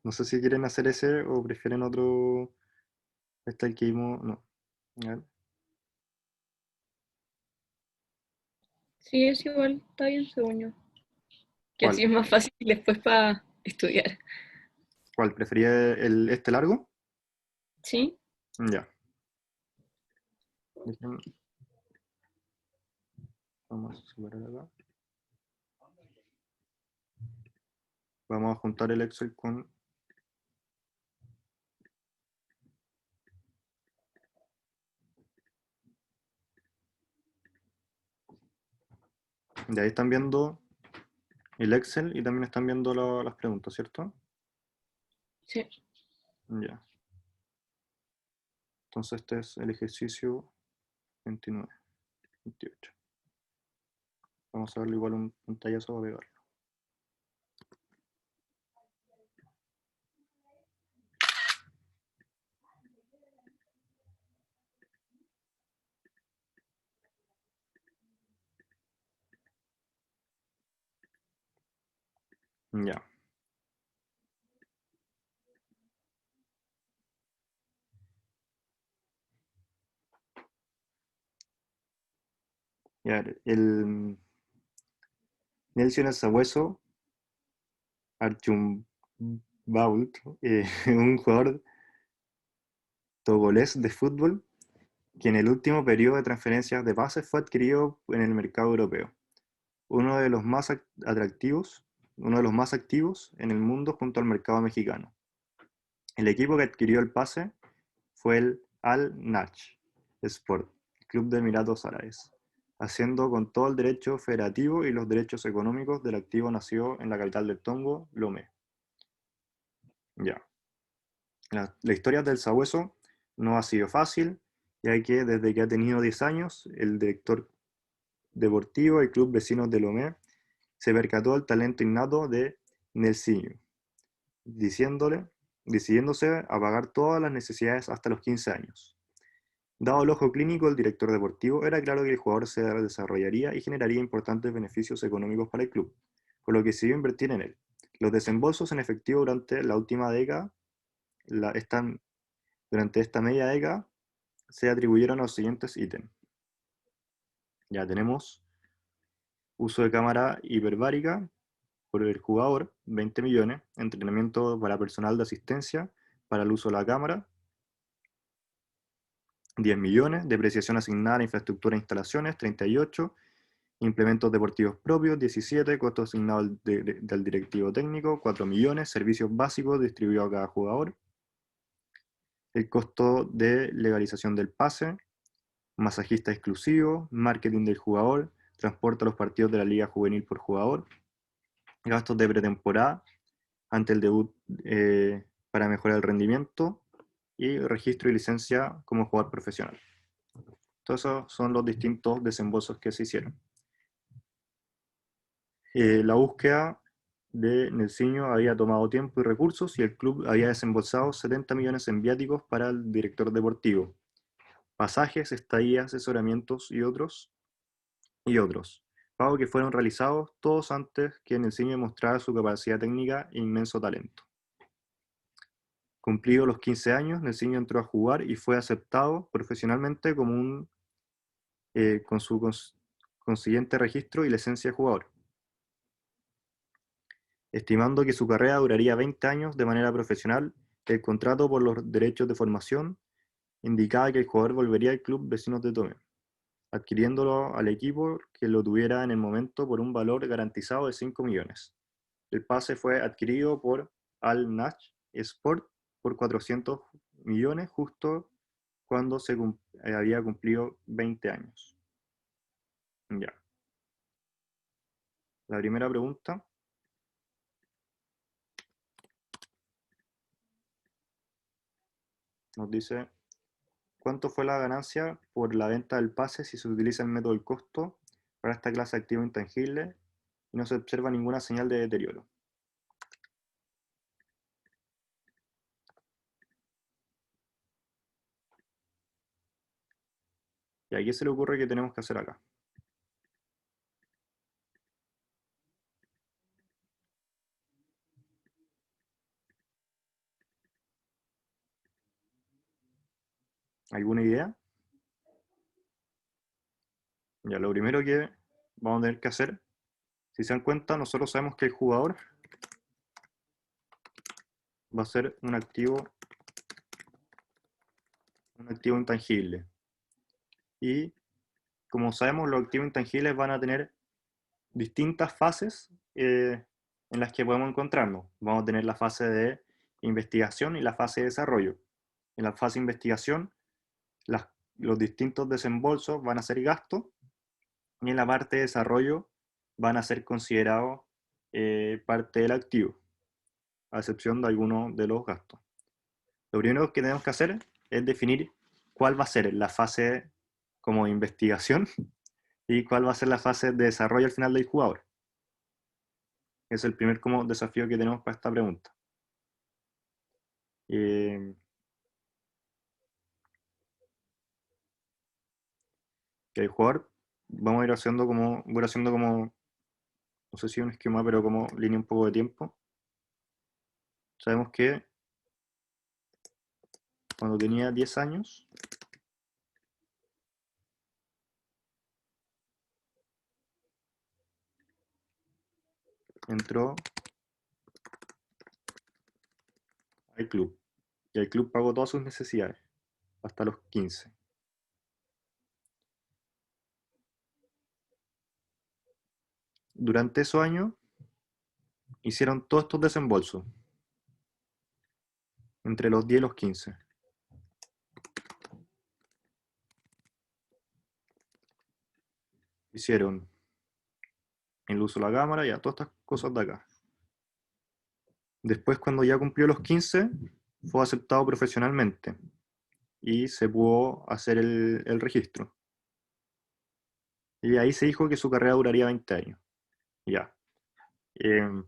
No sé si quieren hacer ese o prefieren otro. Este el que vimos. No. A ver. Sí, es igual, está bien según yo. Que ¿Cuál? así es más fácil después para estudiar. ¿Cuál? ¿Prefería este largo? ¿Sí? Ya. Vamos a separar acá. Vamos a juntar el Excel con... De ahí están viendo el Excel y también están viendo las preguntas, ¿cierto? Sí. Ya. Entonces este es el ejercicio 29, 28. Vamos a darle igual un pantallazo para pegarlo. Ya. Ya, el Nelson Sabueso Archumbault, un jugador togolés de fútbol que en el último periodo de transferencias de pases fue adquirido en el mercado europeo. Uno de los más atractivos, uno de los más activos en el mundo junto al mercado mexicano. El equipo que adquirió el pase fue el Al-Nassr Sport, club de Emiratos Árabes, haciendo con todo el derecho federativo y los derechos económicos del activo nacido en la capital del Tongo, Lomé. Ya. La historia del Sabueso no ha sido fácil, ya que desde que ha tenido 10 años, el director deportivo del club vecino de Lomé se percató del talento innato de Nelsinho, decidiéndose a pagar todas las necesidades hasta los 15 años. Dado el ojo clínico del director deportivo, era claro que el jugador se desarrollaría y generaría importantes beneficios económicos para el club, por lo que decidió invertir en él. Los desembolsos en efectivo durante la última década, durante esta media década, se atribuyeron a los siguientes ítems. Ya tenemos uso de cámara hiperbárica por el jugador, 20 millones, entrenamiento para personal de asistencia para el uso de la cámara, 10 millones, depreciación asignada a infraestructura e instalaciones, 38, implementos deportivos propios, 17, costo asignado del directivo técnico, 4 millones, servicios básicos distribuidos a cada jugador, el costo de legalización del pase, masajista exclusivo, marketing del jugador, transporte a los partidos de la liga juvenil por jugador, gastos de pretemporada ante el debut para mejorar el rendimiento y registro y licencia como jugador profesional. Todos esos son los distintos desembolsos que se hicieron. La búsqueda de Nelsinho había tomado tiempo y recursos y el club había desembolsado 70 millones en viáticos para el director deportivo, pasajes, estadías, asesoramientos y otros, pagos que fueron realizados todos antes que Nelsinho mostrara su capacidad técnica e inmenso talento. Cumplidos los 15 años, Nelsinho entró a jugar y fue aceptado profesionalmente como con su consiguiente registro y licencia de jugador, estimando que su carrera duraría 20 años de manera profesional. El contrato por los derechos de formación indicaba que el jugador volvería al club Vecinos de Tomé, adquiriéndolo al equipo que lo tuviera en el momento por un valor garantizado de 5 millones. El pase fue adquirido por Al Nassr Sport por 400 millones justo cuando había cumplido 20 años. Ya. La primera pregunta. Nos dice, ¿cuánto fue la ganancia por la venta del pase si se utiliza el método del costo para esta clase de activo intangible y no se observa ninguna señal de deterioro? ¿Y a qué se le ocurre que tenemos que hacer acá? ¿Alguna idea? Ya, lo primero que vamos a tener que hacer, si se dan cuenta, nosotros sabemos que el jugador va a ser un activo intangible. Y como sabemos, los activos intangibles van a tener distintas fases en las que podemos encontrarnos. Vamos a tener la fase de investigación y la fase de desarrollo. En la fase de investigación, los distintos desembolsos van a ser gastos y en la parte de desarrollo van a ser considerados parte del activo, a excepción de algunos de los gastos. Lo primero que tenemos que hacer es definir cuál va a ser la fase como investigación y cuál va a ser la fase de desarrollo al final del jugador. Es el primer como desafío que tenemos para esta pregunta. Que el jugador, vamos a ir haciendo como, no sé si un esquema, pero como línea un poco de tiempo. Sabemos que cuando tenía 10 años, entró al club. Y el club pagó todas sus necesidades, hasta los 15. Durante esos años, hicieron todos estos desembolsos, entre los 10 y los 15. Hicieron el uso de la cámara y a todas estas cosas de acá. Después, cuando ya cumplió los 15, fue aceptado profesionalmente y se pudo hacer el registro. Y ahí se dijo que su carrera duraría 20 años. Ya. Eh,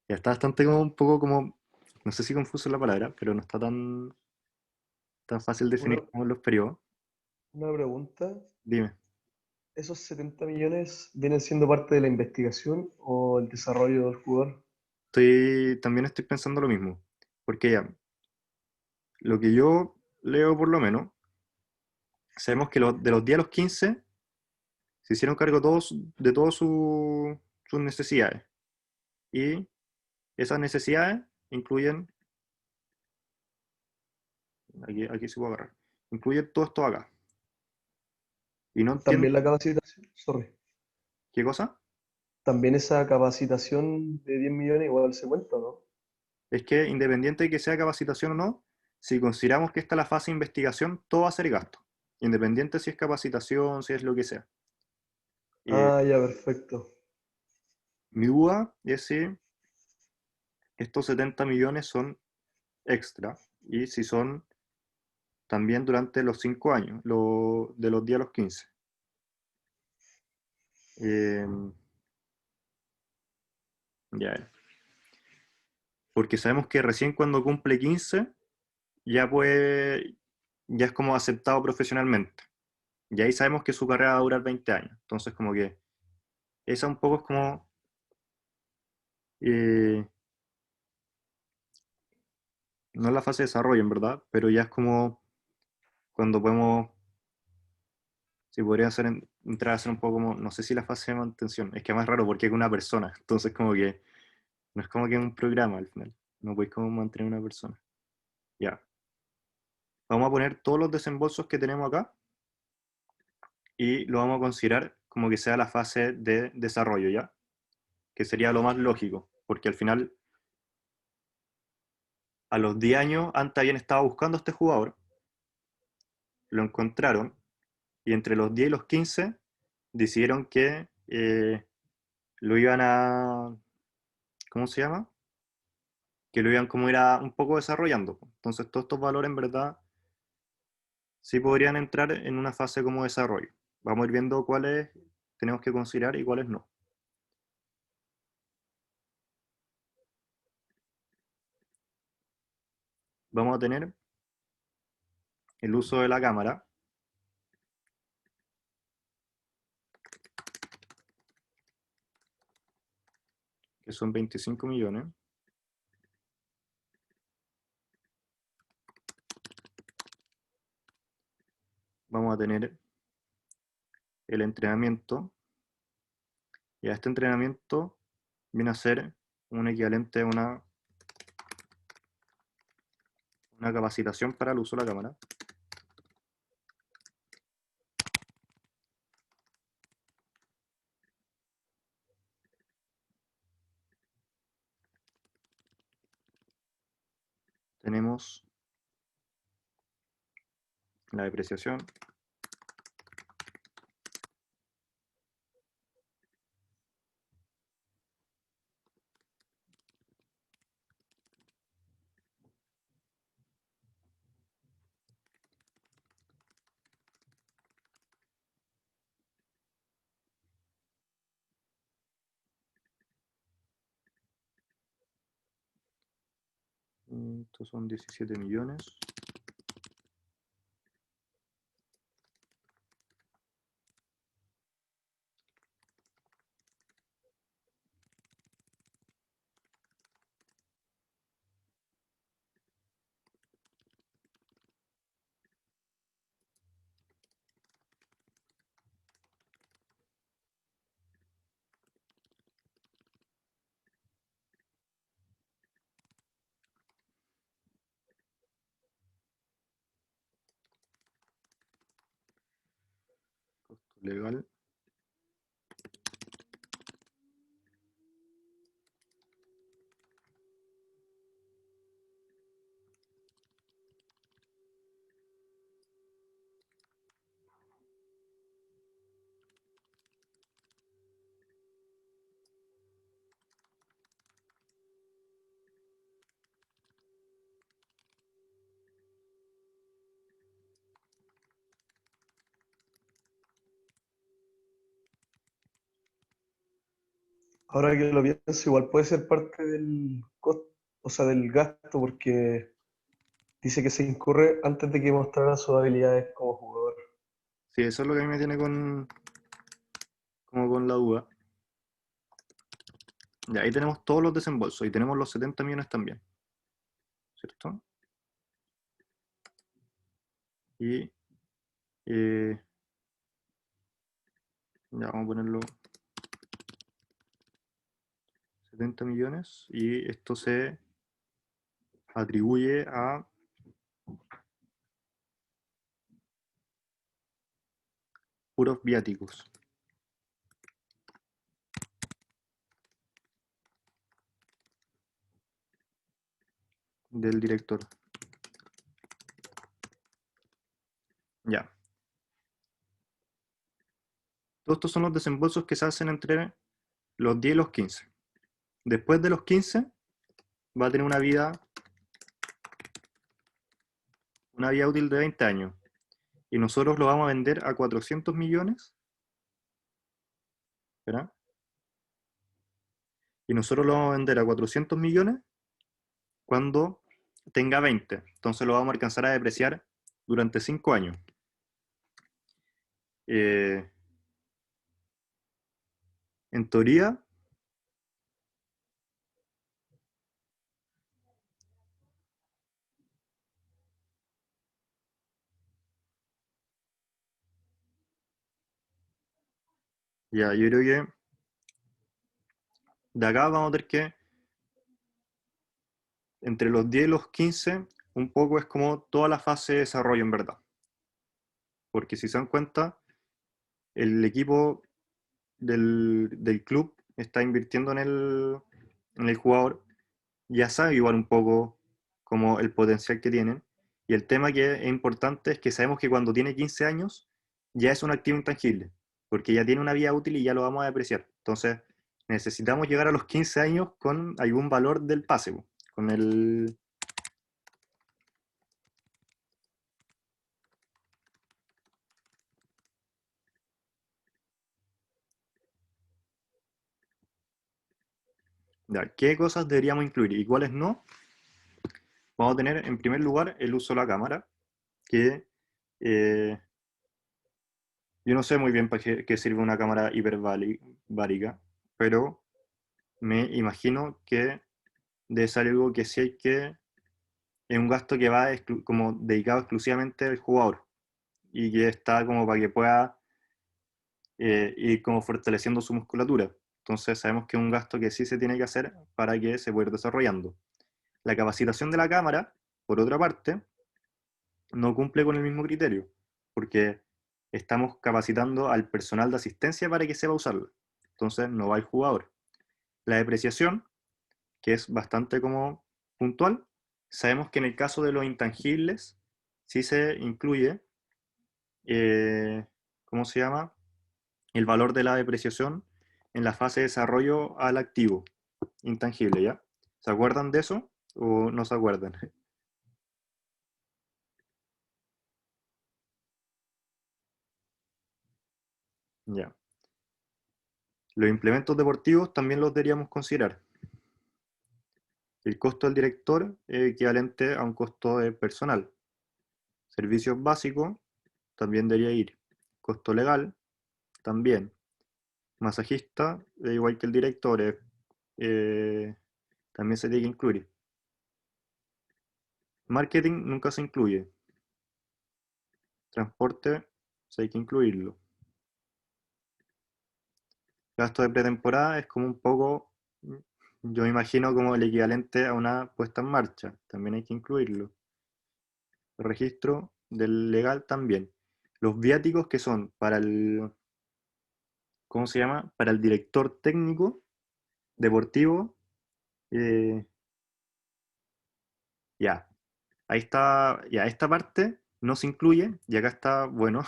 ya está bastante como un poco como, no sé si confuso la palabra, pero no está tan fácil Una, definir como los periodos. una pregunta. Dime. ¿Esos 70 millones vienen siendo parte de la investigación o el desarrollo del jugador? También estoy pensando lo mismo, porque ya, lo que yo leo por lo menos, sabemos que de los 10 a los 15 se hicieron cargo todos de todas sus necesidades. Y esas necesidades incluyen, aquí se puede agarrar, incluyen todo esto acá. Y no entiendo, También la capacitación, sorry. ¿qué cosa? También esa capacitación de 10 millones igual se cuenta, ¿no? Es que independiente de que sea capacitación o no, si consideramos que esta es la fase de investigación, todo va a ser gasto. Independiente si es capacitación, si es lo que sea. Eh, Ah, ya, perfecto. Mi duda es si estos 70 millones son extra y si son también durante los 5 años, de los 10 a los 15. Eh, ya, porque sabemos que recién cuando cumple 15 ya es como aceptado profesionalmente. Y ahí sabemos que su carrera va a durar 20 años. Entonces como que esa un poco es como, eh, no es la fase de desarrollo en verdad, pero ya es como cuando podemos, si podría ser, entrar a ser un poco como, no sé si la fase de mantención, es que es más raro porque es una persona, entonces como que no es como que es un programa al final, no podéis como mantener una persona. Ya, vamos a poner todos los desembolsos que tenemos acá y lo vamos a considerar como que sea la fase de desarrollo, ¿ya? Que sería lo más lógico, porque al final, a los 10 años, antes habían estado buscando a este jugador, lo encontraron, y entre los 10 y los 15 decidieron que lo iban a, ¿cómo se llama? Que lo iban como ir a un poco desarrollando. Entonces todos estos valores en verdad sí podrían entrar en una fase como desarrollo. Vamos a ir viendo cuáles tenemos que considerar y cuáles no. Vamos a tener el uso de la cámara, que son 25 millones. Vamos a tener el entrenamiento, y a este entrenamiento viene a ser un equivalente a una capacitación para el uso de la cámara. Tenemos la depreciación, estos son 17 millones. Costo legal, Ahora que lo pienso, igual puede ser parte del costo, o sea, del gasto, porque dice que se incurre antes de que mostrara sus habilidades como jugador. Sí, eso es lo que a mí me tiene como con la duda. Ya, ahí tenemos todos los desembolsos y tenemos los 70 millones también, ¿cierto? Y ya vamos a ponerlo 70 millones y esto se atribuye a puros viáticos del director. Ya. Todos estos son los desembolsos que se hacen entre los 10 y los 15. Después de los 15 va a tener una vida útil de 20 años. Y nosotros lo vamos a vender a 400 millones. ¿Verdad? Y nosotros lo vamos a vender a 400 millones cuando tenga 20. Entonces lo vamos a alcanzar a depreciar durante 5 años. En teoría, ya, yo creo que de acá vamos a tener que, entre los 10 y los 15, un poco es como toda la fase de desarrollo en verdad. Porque si se dan cuenta, el equipo del club está invirtiendo en el jugador, ya sabe igual un poco como el potencial que tienen. Y el tema que es importante es que sabemos que cuando tiene 15 años ya es un activo intangible, porque ya tiene una vida útil y ya lo vamos a depreciar. Entonces necesitamos llegar a los 15 años con algún valor del pase, con el... Ya, ¿qué cosas deberíamos incluir y cuáles no? Vamos a tener en primer lugar el uso de la cámara, que yo no sé muy bien para qué sirve una cámara hiperbárica, pero me imagino que debe ser algo que sí hay que, es un gasto que va como dedicado exclusivamente al jugador y que está como para que pueda ir como fortaleciendo su musculatura. Entonces sabemos que es un gasto que sí se tiene que hacer para que se pueda ir desarrollando. La capacitación de la cámara, por otra parte, no cumple con el mismo criterio, porque estamos capacitando al personal de asistencia para que sepa usarla. Entonces no va el jugador. La depreciación, que es bastante como puntual, sabemos que en el caso de los intangibles sí se incluye, ¿cómo se llama? El valor de la depreciación en la fase de desarrollo al activo intangible, ¿ya? ¿Se acuerdan de eso o no se acuerdan? Ya. Los implementos deportivos también los deberíamos considerar. El costo del director es equivalente a un costo de personal. Servicios básicos también debería ir. Costo legal también. Masajista, igual que el director, también se tiene que incluir. Marketing nunca se incluye. Transporte, sí hay que incluirlo. Gasto de pretemporada es como un poco, yo me imagino como el equivalente a una puesta en marcha, también hay que incluirlo. El registro del legal también. Los viáticos que son para el, ¿cómo se llama? Para el director técnico deportivo, eh, ya, ahí está, ya esta parte no se incluye, y acá está, bueno,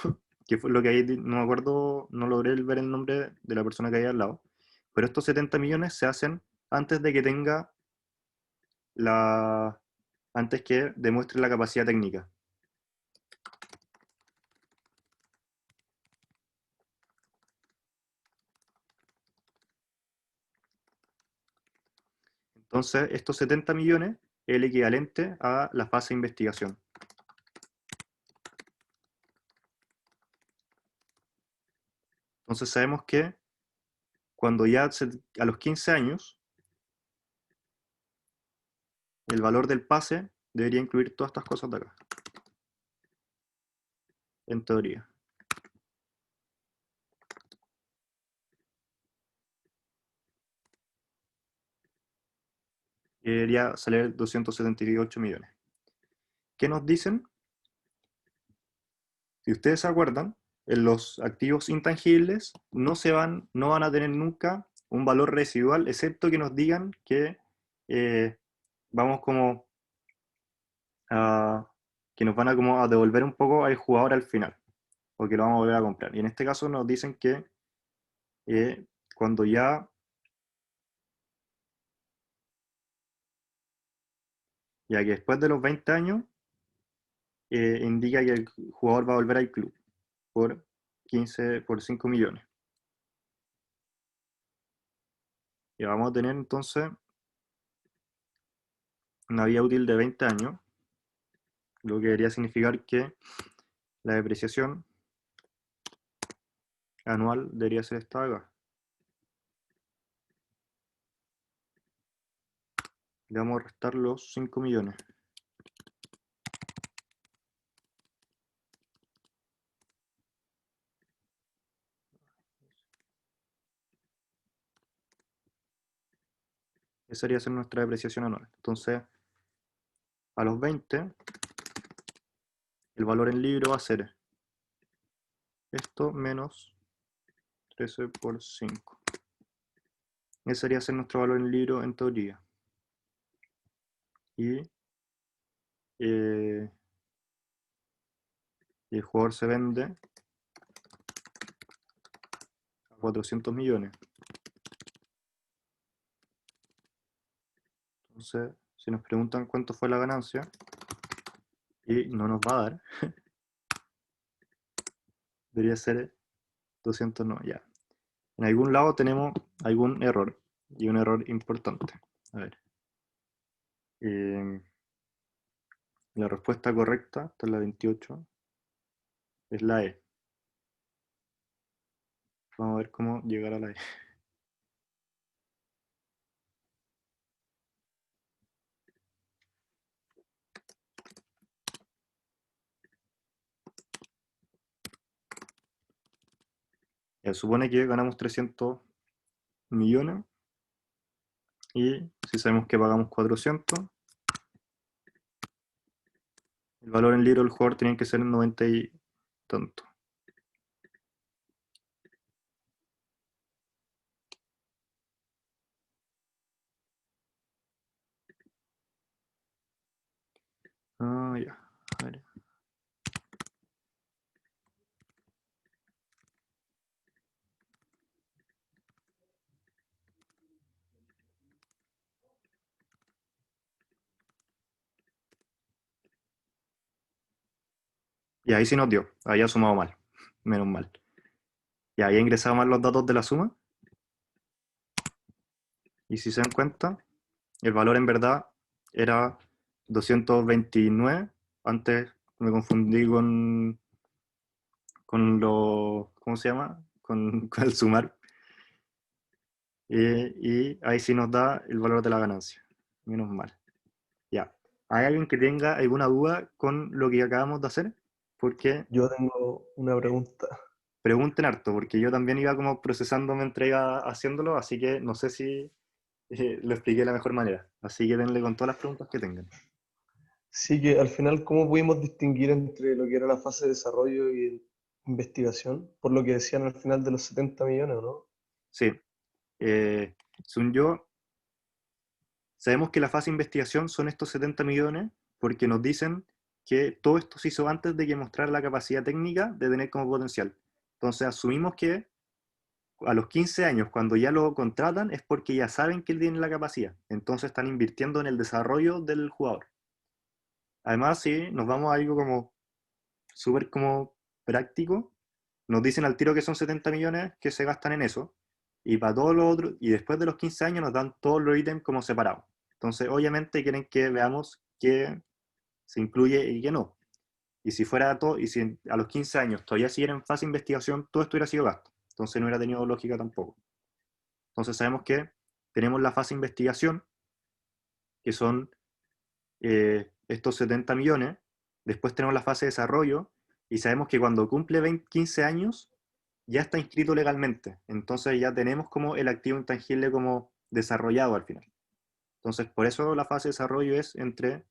que fue lo que ahí, no me acuerdo, no logré ver el nombre de la persona que hay al lado, pero estos 70 millones se hacen antes de que tenga la, antes que demuestre la capacidad técnica. Entonces, estos 70 millones es el equivalente a la fase de investigación. Entonces sabemos que cuando ya a los 15 años, el valor del pase debería incluir todas estas cosas de acá. En teoría. Y debería salir 278 millones. ¿Qué nos dicen? Si ustedes se acuerdan, en los activos intangibles no van a tener nunca un valor residual, excepto que nos digan que vamos como que nos van a como a devolver un poco al jugador al final, o que lo vamos a volver a comprar. Y en este caso nos dicen que cuando ya que después de los 20 años indica que el jugador va a volver al club por 5 millones. Y vamos a tener entonces una vida útil de 20 años, lo que debería significar que la depreciación anual debería ser esta de acá. Le vamos a restar los 5 millones. Esa debería ser nuestra depreciación anual. Entonces, a los 20, el valor en libro va a ser esto menos 13 por 5. Ese debería ser nuestro valor en libro en teoría. Y el jugador se vende a 400 millones. Entonces, si nos preguntan cuánto fue la ganancia, y no nos va a dar, debería ser 200, no, ya. En algún lado tenemos algún error, y un error importante. A ver. La respuesta correcta, esta es la 28, es la E. Vamos a ver cómo llegar a la E. Ya, supone que ganamos 300 millones y si sabemos que pagamos 400, el valor en libro del jugador tiene que ser 90 y tanto. Ya, a ver. Y ahí sí nos dio, había sumado mal, menos mal. Y ahí ingresado mal los datos de la suma. Y si se dan cuenta, el valor en verdad era 229. Antes me confundí con lo, ¿cómo se llama? Con el sumar. Y ahí sí nos da el valor de la ganancia. Menos mal. Ya. ¿Hay alguien que tenga alguna duda con lo que acabamos de hacer? Porque Yo tengo una pregunta. pregunten harto, porque yo también iba como procesando mientras iba haciéndolo, así que no sé si lo expliqué de la mejor manera. Así que denle con todas las preguntas que tengan. Sí, que al final, ¿cómo pudimos distinguir entre lo que era la fase de desarrollo y de investigación? Por lo que decían al final de los 70 millones, ¿no? Sí. Según yo, sabemos que la fase de investigación son estos 70 millones porque nos dicen que todo esto se hizo antes de que mostrara la capacidad técnica de tener como potencial. Entonces asumimos que a los 15 años, cuando ya lo contratan, es porque ya saben que él tiene la capacidad. Entonces están invirtiendo en el desarrollo del jugador. Además, si nos vamos a algo como súper como práctico, nos dicen al tiro que son 70 millones que se gastan en eso, y para todos los otros, y después de los 15 años nos dan todos los ítems como separados. Entonces, obviamente quieren que veamos qué se incluye y qué no. Y si fuera todo, y si a los 15 años todavía siguiera en fase de investigación, todo esto hubiera sido gasto. Entonces no hubiera tenido lógica tampoco. Entonces sabemos que tenemos la fase de investigación, que son estos 70 millones. Después tenemos la fase de desarrollo, y sabemos que cuando cumple 15 años, ya está inscrito legalmente. Entonces ya tenemos como el activo intangible como desarrollado al final. Entonces por eso la fase de desarrollo es entre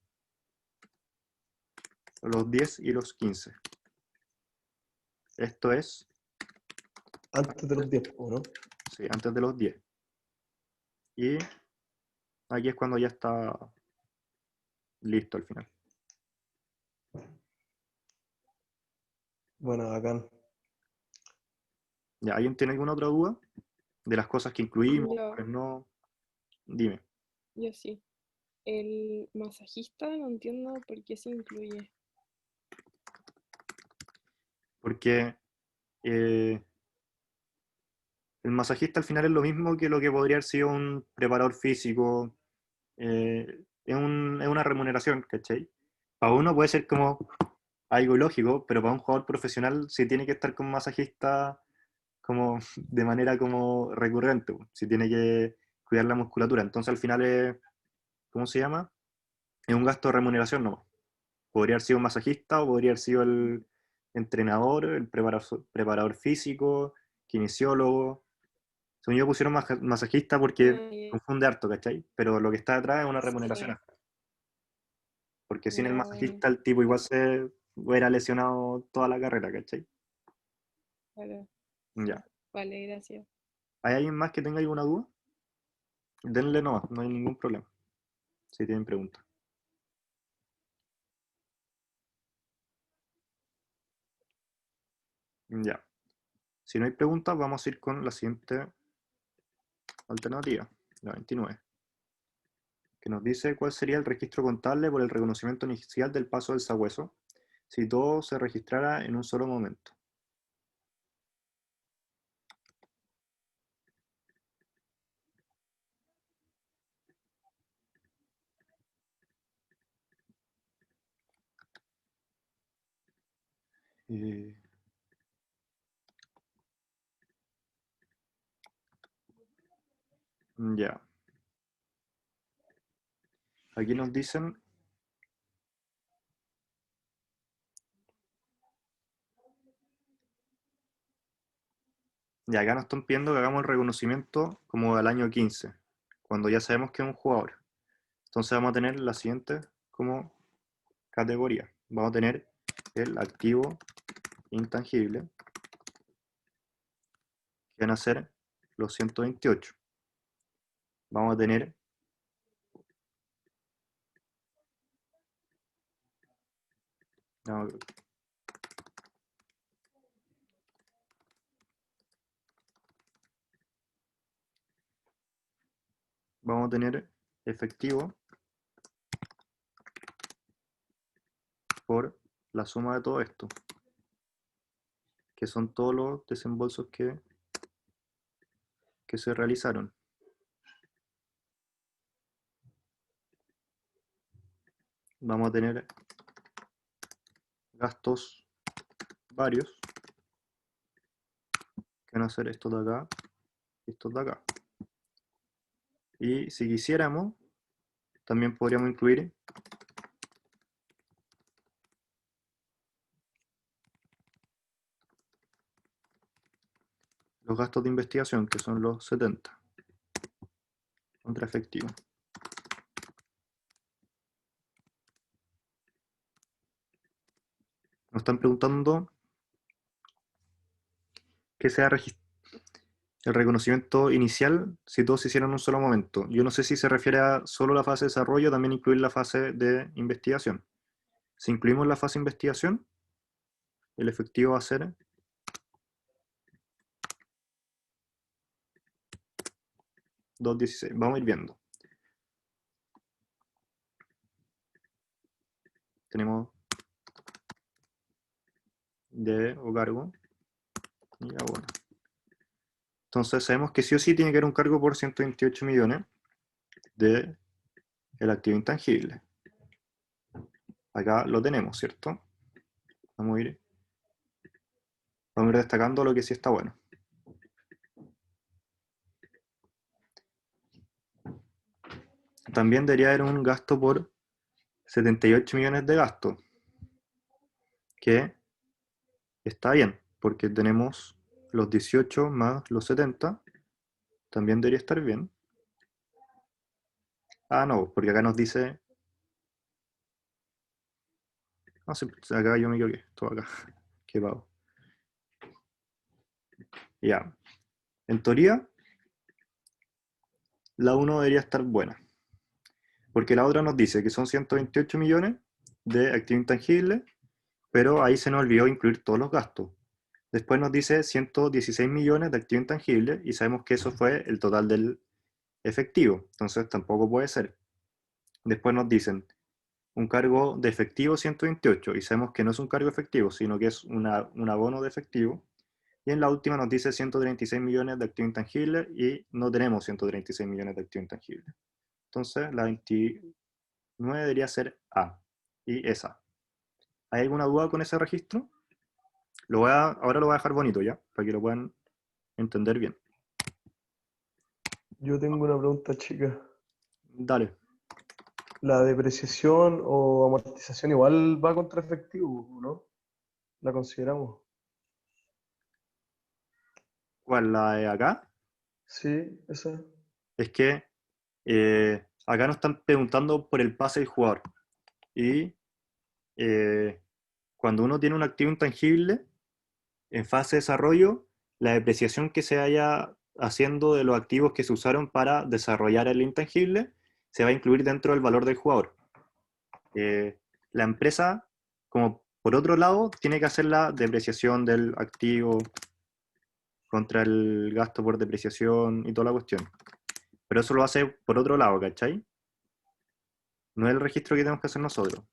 los 10 y los 15. Esto es... Antes de los 10, ¿no? Sí, antes de los 10. Y aquí es cuando ya está listo al final. Bueno, bacán. ¿Ya alguien tiene alguna otra duda de las cosas que incluimos? Yo, Pues no, dime. yo sí. El masajista no entiendo por qué se incluye. Porque el masajista al final es lo mismo que lo que podría haber sido un preparador físico. Es una remuneración, ¿cachai? Para uno puede ser como algo ilógico, pero para un jugador profesional sí tiene que estar con un masajista como de manera como recurrente, si tiene que cuidar la musculatura. Entonces al final es, ¿cómo se llama? Es un gasto de remuneración, ¿no? Podría haber sido un masajista o podría haber sido el entrenador, el preparador físico, kinesiólogo. Según yo pusieron masajista porque Ya, confunde harto, ¿cachai? Pero lo que está detrás es una remuneración. sí, Porque sin el ya, bueno, masajista el tipo igual se hubiera lesionado toda la carrera, ¿cachai? claro. Ya. Vale, gracias. ¿Hay alguien más que tenga alguna duda? Denle nomás, no hay ningún problema. Si tienen preguntas. Ya. Si no hay preguntas, vamos a ir con la siguiente alternativa, la 29, que nos dice cuál sería el registro contable por el reconocimiento inicial del paso del sabueso si todo se registrara en un solo momento. Eh, ya. Aquí nos dicen... Ya acá nos están pidiendo que hagamos el reconocimiento como del año 15, cuando ya sabemos que es un jugador. Entonces vamos a tener la siguiente como categoría. Vamos a tener el activo intangible, que van a ser los 128. Vamos a tener no, vamos a tener efectivo por la suma de todo esto, que son todos los desembolsos que se realizaron. Vamos a tener gastos varios, que van a ser estos de acá y estos de acá. Y si quisiéramos, también podríamos incluir los gastos de investigación, que son los 70, contra efectivo. Nos están preguntando qué sea el reconocimiento inicial si todos se hicieron en un solo momento. Yo no sé si se refiere a solo la fase de desarrollo o también incluir la fase de investigación. Si incluimos la fase de investigación, el efectivo va a ser 216. Vamos a ir viendo. Tenemos debe o cargo y abono. Entonces sabemos que sí o sí tiene que haber un cargo por 128 millones de el activo intangible. Acá lo tenemos, ¿cierto? Vamos a ir destacando lo que sí está bueno. También debería haber un gasto por 78 millones de gasto, que está bien, porque tenemos los 18 más los 70, también debería estar bien. Ah, no, porque acá nos dice... Ah, sí, acá yo me equivoqué, esto acá, qué pago. Ya, en teoría, la 1 debería estar buena, porque la otra nos dice que son 128 millones de activo intangible, pero ahí se nos olvidó incluir todos los gastos. Después nos dice 116 millones de activo intangible y sabemos que eso fue el total del efectivo, entonces tampoco puede ser. Después nos dicen un cargo de efectivo 128 y sabemos que no es un cargo efectivo, sino que es un abono de efectivo. Y en la última nos dice 136 millones de activo intangible y no tenemos 136 millones de activo intangible. Entonces la 29 debería ser A y es A. ¿Hay alguna duda con ese registro? Ahora lo voy a dejar bonito ya, para que lo puedan entender bien. Yo tengo una pregunta, chica. Dale. ¿La depreciación o amortización igual va contra efectivo, no? ¿La consideramos? ¿Cuál? ¿La de acá? Sí, esa. Es que acá nos están preguntando por el pase del jugador. Y cuando uno tiene un activo intangible, en fase de desarrollo, la depreciación que se vaya haciendo de los activos que se usaron para desarrollar el intangible se va a incluir dentro del valor del jugador. La empresa, como por otro lado, tiene que hacer la depreciación del activo contra el gasto por depreciación y toda la cuestión. Pero eso lo hace por otro lado, ¿cachai? No es el registro que tenemos que hacer nosotros.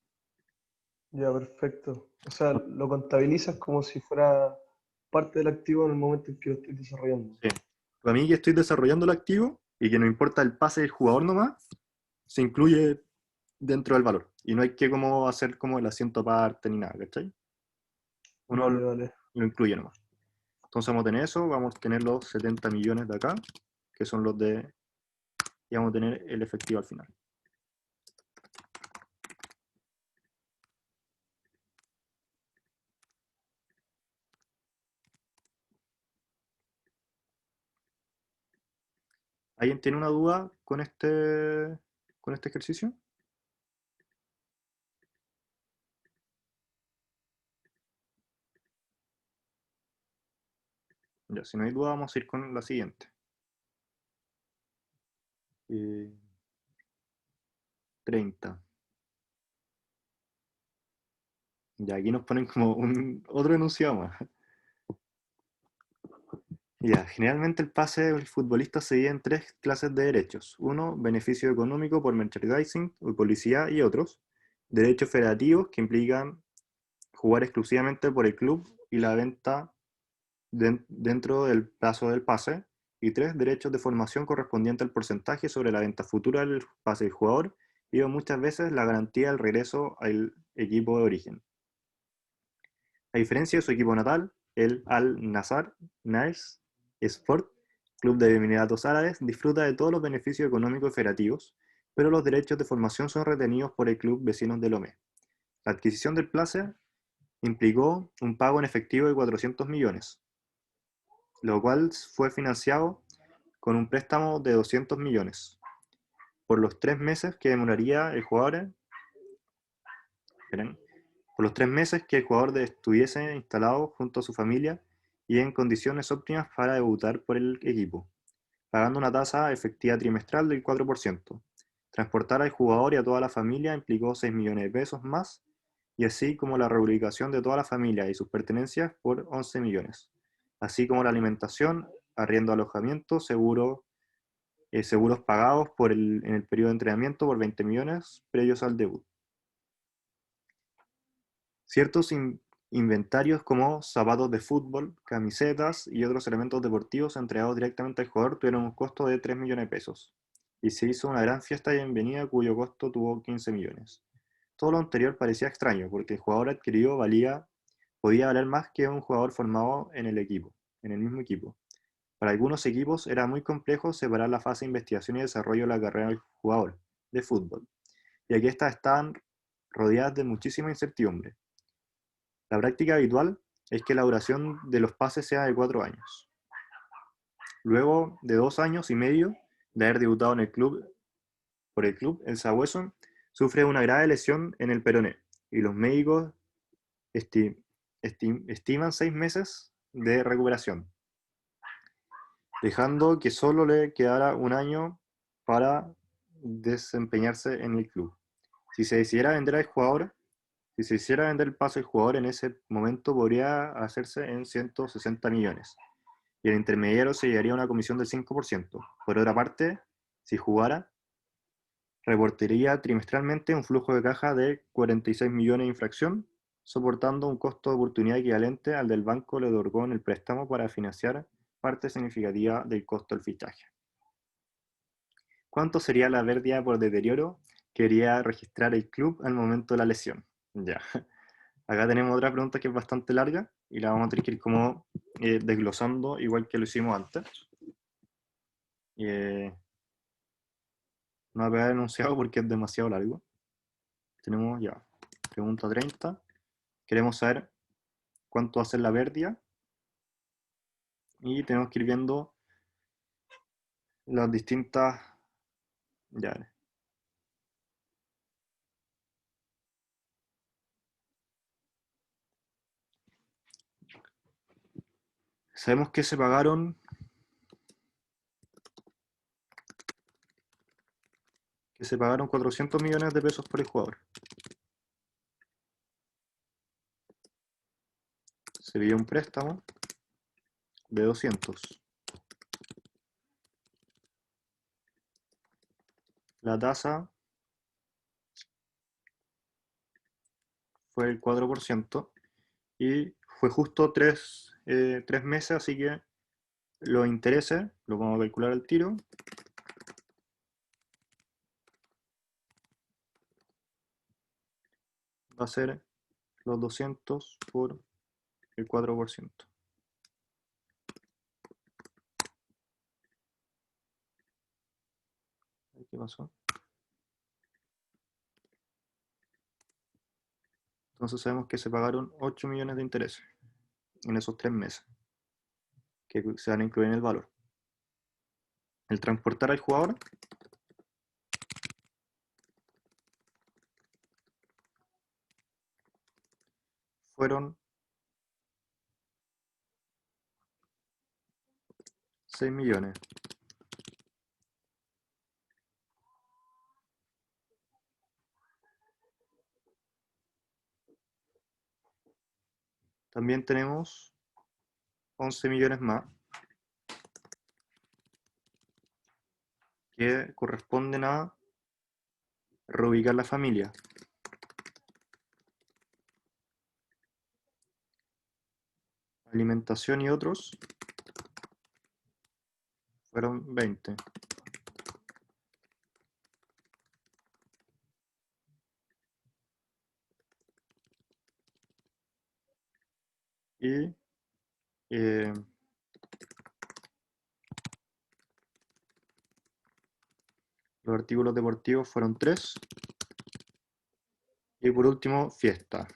Ya, perfecto. O sea, lo contabilizas como si fuera parte del activo en el momento en que lo estoy desarrollando. Sí. Para mí que estoy desarrollando el activo y que no importa el pase del jugador nomás, se incluye dentro del valor. Y no hay que como hacer como el asiento aparte ni nada, ¿cachai? Uno Vale, vale. lo incluye nomás. Entonces vamos a tener eso, vamos a tener los 70 millones de acá, que son los de... y vamos a tener el efectivo al final. ¿Alguien tiene una duda con este ejercicio? Ya, si no hay duda, vamos a ir con la siguiente. 30. Ya, aquí nos ponen como otro enunciado más. Ya, generalmente el pase del futbolista se divide en tres clases de derechos. Uno, beneficio económico por merchandising o publicidad y otros. Derechos federativos que implican jugar exclusivamente por el club y la venta dentro del plazo del pase. Y tres, derechos de formación correspondiente al porcentaje sobre la venta futura del pase del jugador y muchas veces la garantía del regreso al equipo de origen. A diferencia de su equipo natal, el Al-Nassr Nice Sport, club de Emiratos Árabes, disfruta de todos los beneficios económicos y federativos, pero los derechos de formación son retenidos por el club vecinos de Lomé. La adquisición del Plaza implicó un pago en efectivo de 400 millones, lo cual fue financiado con un préstamo de 200 millones por los 3 meses que demoraría el jugador. Por los 3 meses que el jugador estuviese instalado junto a su familia y en condiciones óptimas para debutar por el equipo, pagando una tasa efectiva trimestral del 4%. Transportar al jugador y a toda la familia implicó 6 millones de pesos más, y así como la reubicación de toda la familia y sus pertenencias por 11 millones, así como la alimentación, arriendo, alojamiento, seguros pagados en el periodo de entrenamiento por 20 millones previos al debut. Ciertos inventarios como zapatos de fútbol, camisetas y otros elementos deportivos entregados directamente al jugador tuvieron un costo de 3 millones de pesos. y se hizo una gran fiesta de bienvenida cuyo costo tuvo 15 millones. Todo lo anterior parecía extraño, porque el jugador adquirido podía valer más que un jugador formado en el mismo equipo. Para algunos equipos era muy complejo separar la fase de investigación y desarrollo de la carrera del jugador de fútbol, ya que estas estaban rodeadas de muchísima incertidumbre. La práctica habitual es que la duración de los pases sea de 4 años. Luego de 2 años y medio de haber debutado por el club, el sabueso sufre una grave lesión en el peroné y los médicos estiman 6 meses de recuperación, dejando que solo le quedara un año para desempeñarse en el club. Si se decidiera vender al jugador, si se hiciera vender el pase al jugador en ese momento podría hacerse en 160 millones y el intermediario se llevaría una comisión del 5%. Por otra parte, si jugara, reportaría trimestralmente un flujo de caja de 46 millones de infracción, soportando un costo de oportunidad equivalente al del banco le otorgó en el préstamo para financiar parte significativa del costo del fichaje. ¿Cuánto sería la pérdida por deterioro que quería registrar el club al momento de la lesión? Ya. Acá tenemos otra pregunta que es bastante larga y la vamos a tener que ir como desglosando igual que lo hicimos antes. No voy a pegar enunciado porque es demasiado largo. Tenemos ya, pregunta 30. Queremos saber cuánto va a ser la pérdida y tenemos que ir viendo las distintas. Ya. Sabemos que se pagaron 400 millones de pesos por el jugador. Se pidió un préstamo de 200. La tasa fue el 4% y fue justo 3 meses, así que los intereses los vamos a calcular al tiro. Va a ser los 200 por el 4%. ¿Qué pasó? Entonces sabemos que se pagaron 8 millones de intereses en esos 3 meses, que se van a incluir en el valor. El transportar al jugador fueron 6 millones. También tenemos 11 millones más que corresponden a reubicar la familia. Alimentación y otros fueron 20. Y los artículos deportivos fueron 3. Y por último, fiesta,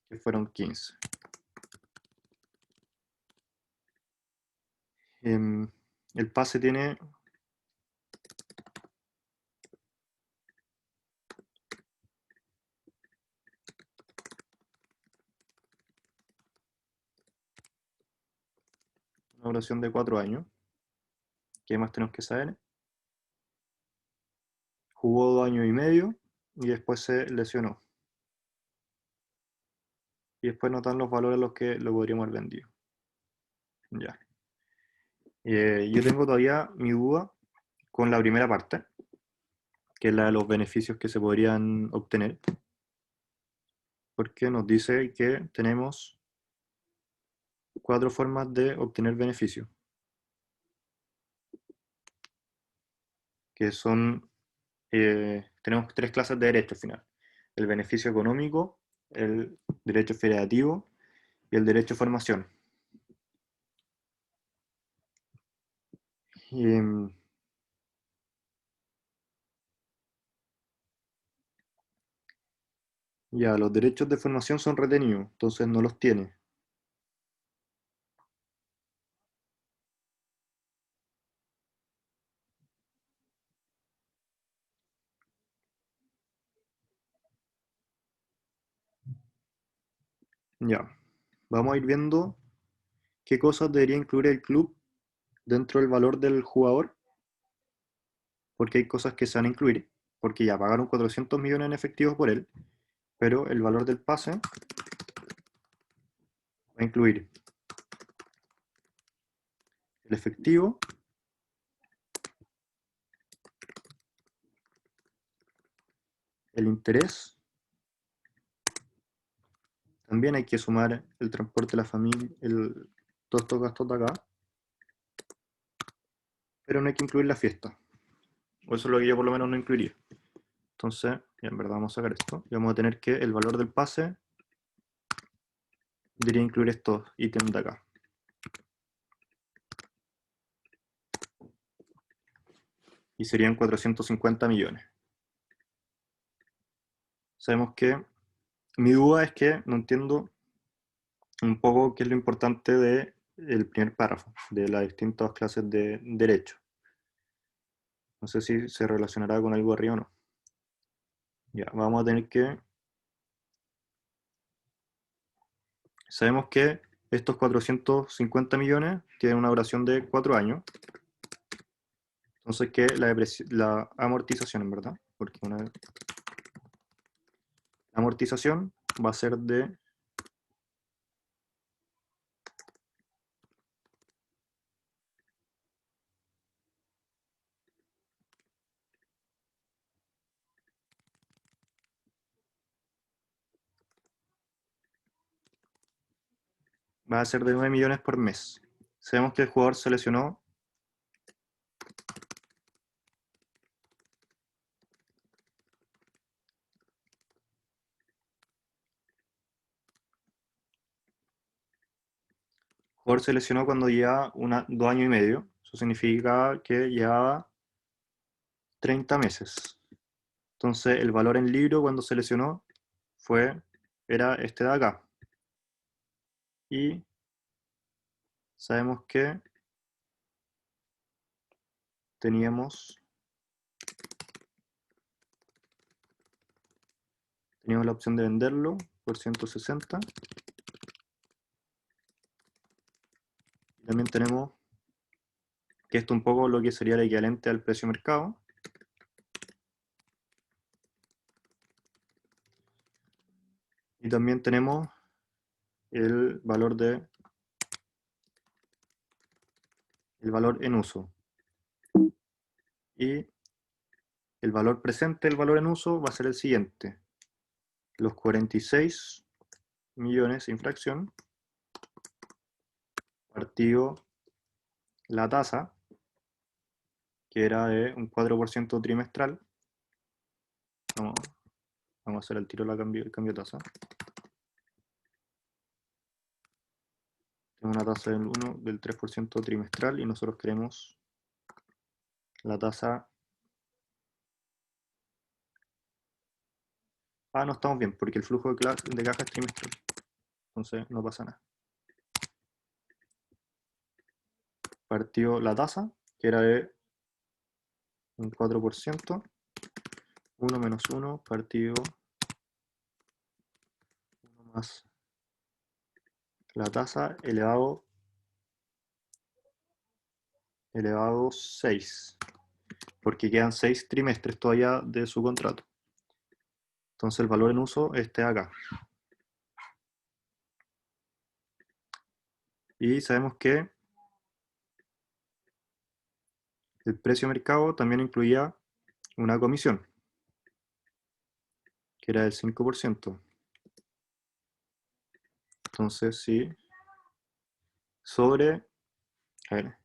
que fueron 15. El pase tiene una duración de 4 años. ¿Qué más tenemos que saber? Jugó 2 años y medio y después se lesionó. Y después nos dan los valores a los que lo podríamos haber vendido. Ya. Yo tengo todavía mi duda con la primera parte, que es la de los beneficios que se podrían obtener, porque nos dice que tenemos 4 formas de obtener beneficios. que son, tenemos 3 clases de derecho al final. El beneficio económico, el derecho federativo y el derecho de formación. Ya, los derechos de formación son retenidos, entonces no los tiene. Ya, vamos a ir viendo qué cosas debería incluir el club dentro del valor del jugador, porque hay cosas que se van a incluir, porque ya pagaron 400 millones en efectivo por él, pero el valor del pase va a incluir el efectivo, el interés, también hay que sumar el transporte de la familia, todos estos gastos de acá, pero no hay que incluir la fiesta, o eso es lo que yo por lo menos no incluiría. Entonces, ya en verdad vamos a sacar esto, y vamos a tener que el valor del pase debería incluir estos ítems de acá. Y serían 450 millones. Sabemos que mi duda es que no entiendo un poco qué es lo importante del primer párrafo, de las distintas clases de derecho. No sé si se relacionará con algo arriba o no. Ya, vamos a tener que... Sabemos que estos 450 millones tienen una duración de 4 años. Entonces que la amortización, en verdad, porque la amortización va a ser de... Va a ser de 9 millones por mes. Sabemos que el jugador se lesionó. El jugador se lesionó cuando llevaba 2 años y medio. Eso significa que llevaba 30 meses. Entonces el valor en libro cuando se lesionó era este de acá. Y sabemos que teníamos la opción de venderlo por 160. Y también tenemos que esto un poco lo que sería el equivalente al precio mercado. Y también tenemos el valor en uso. Y el valor presente del valor en uso va a ser el siguiente. Los 46 millones sin fracción partido la tasa, que era de un 4% trimestral. Vamos a hacer el tiro el cambio de tasa. Tenemos una tasa del 3% trimestral y nosotros queremos la tasa... no estamos bien, porque el flujo de caja es trimestral. Entonces no pasa nada. Partió la tasa, que era de un 4%. 1 menos 1 partido 1 más la tasa elevado 6. Porque quedan 6 trimestres todavía de su contrato. Entonces el valor en uso este de acá. Y sabemos que el precio de mercado también incluía una comisión, que era del 5%. Entonces, sí, sobre, a ver,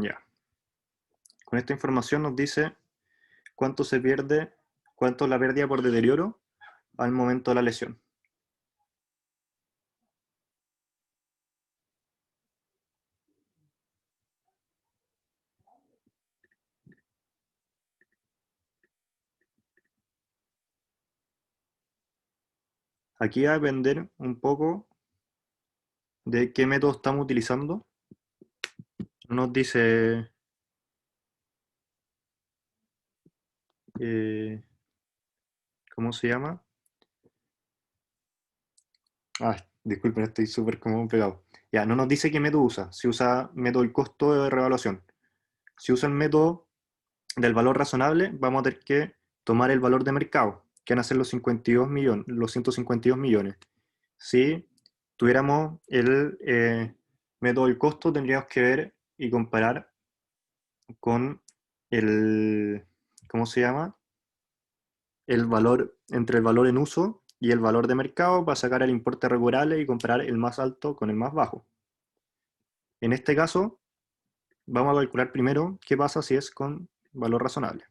Ya. Con esta información nos dice cuánto se pierde, cuánto es la pérdida por deterioro al momento de la lesión. Aquí va a depender un poco de qué método estamos utilizando. Nos dice ¿cómo se llama? Disculpen, estoy súper como pegado. Ya, no nos dice qué método usa. Si usa método del costo de revaluación. Si usa el método del valor razonable, vamos a tener que tomar el valor de mercado, que van a ser los 52 millones, los 152 millones. Si tuviéramos el método del costo, tendríamos que ver y comparar con el, ¿cómo se llama? El valor, entre el valor en uso y el valor de mercado para sacar el importe recuperable y comparar el más alto con el más bajo. En este caso, vamos a calcular primero qué pasa si es con valor razonable.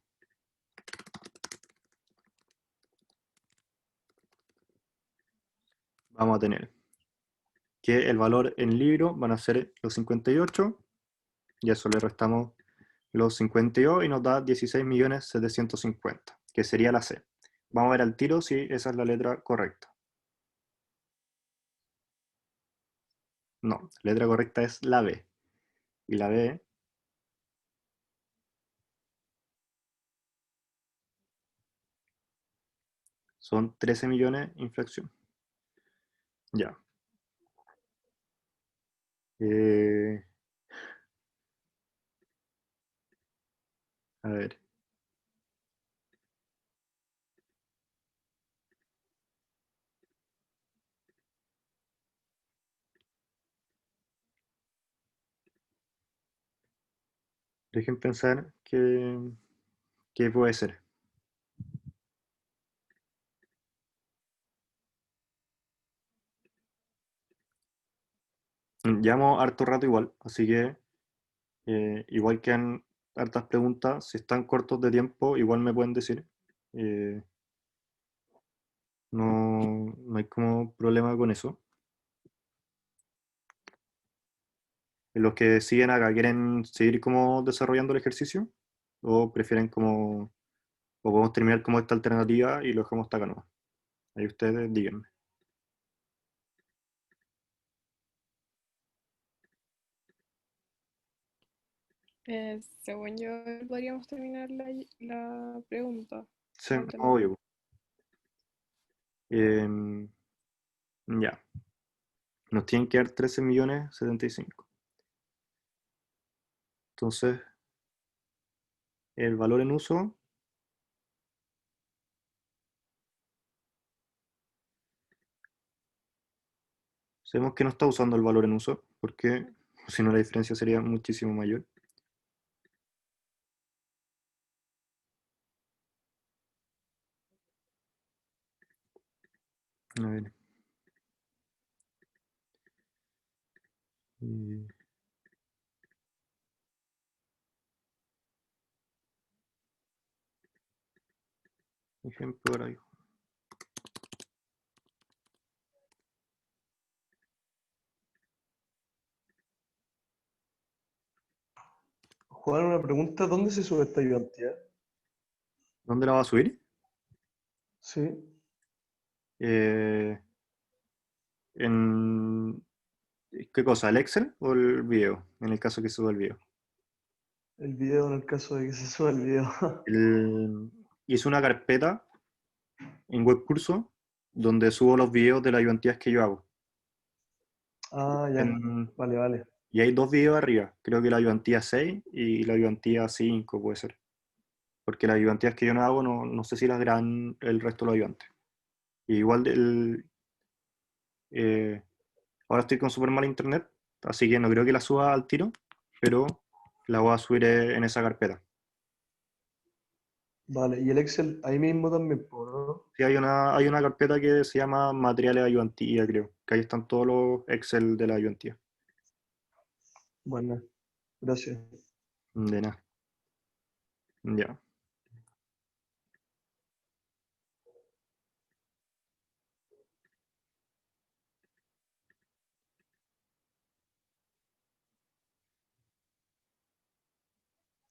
Vamos a tener que el valor en libro van a ser los 58, y a eso le restamos los 52 y nos da 16.750.000, que sería la C. Vamos a ver al tiro si esa es la letra correcta. No, la letra correcta es la B. Y la B son 13 millones inflación. Ya. A ver. Dejen pensar qué puede ser. Llevamos harto rato igual, así que igual que han hartas preguntas, si están cortos de tiempo, igual me pueden decir. No hay como problema con eso. Los que siguen acá, ¿quieren seguir como desarrollando el ejercicio? ¿O prefieren como, o podemos terminar como esta alternativa y lo dejamos hasta acá nomás? Ahí ustedes díganme. Según yo, podríamos terminar la pregunta. Sí, la alternativa. obvio. Em, ya. Nos tienen que dar 13.075.000. Entonces, el valor en uso sabemos que no está usando el valor en uso, porque si no la diferencia sería muchísimo mayor. A ver. Ejemplo gráfico. Juan, una pregunta, ¿dónde se sube esta ayudantía? ¿Dónde la va a subir? Sí, Eh, en, ¿Qué cosa? ¿El Excel o el video? En el caso que suba el video. el video en el caso de que se suba el video. Hice una carpeta en Webcurso donde subo los videos de las ayudantías que yo hago. Ah, ya, vale, vale. Y hay dos videos arriba. Creo que la ayudantía 6 y la ayudantía 5 puede ser. Porque las ayudantías que yo no hago, no sé si las graban el resto de los ayudantes. Y igual eh, ahora estoy con súper mal internet, así que no creo que la suba al tiro, pero la voy a subir en esa carpeta. Vale, y el Excel ahí mismo también, ¿no? Sí, hay una carpeta que se llama materiales de ayudantía, creo, que ahí están todos los Excel de la ayudantía. Bueno, gracias. De nada. Ya.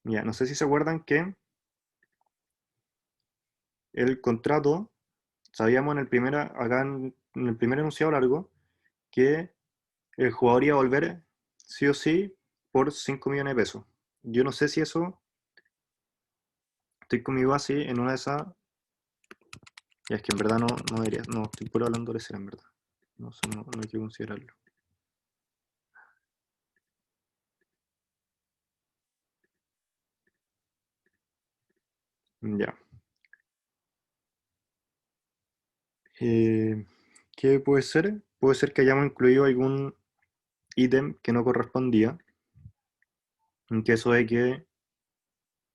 Ya, no sé si se acuerdan que el contrato, sabíamos acá en el primer enunciado largo, que el jugador iba a volver sí o sí por 5 millones de pesos. Yo no sé si eso, estoy conmigo así, en una de esas, ya es que en verdad no debería, no, estoy puro hablando de ser en verdad. No, eso no hay que considerarlo. Ya. ¿Qué puede ser? Puede ser que hayamos incluido algún ítem que no correspondía, en caso de que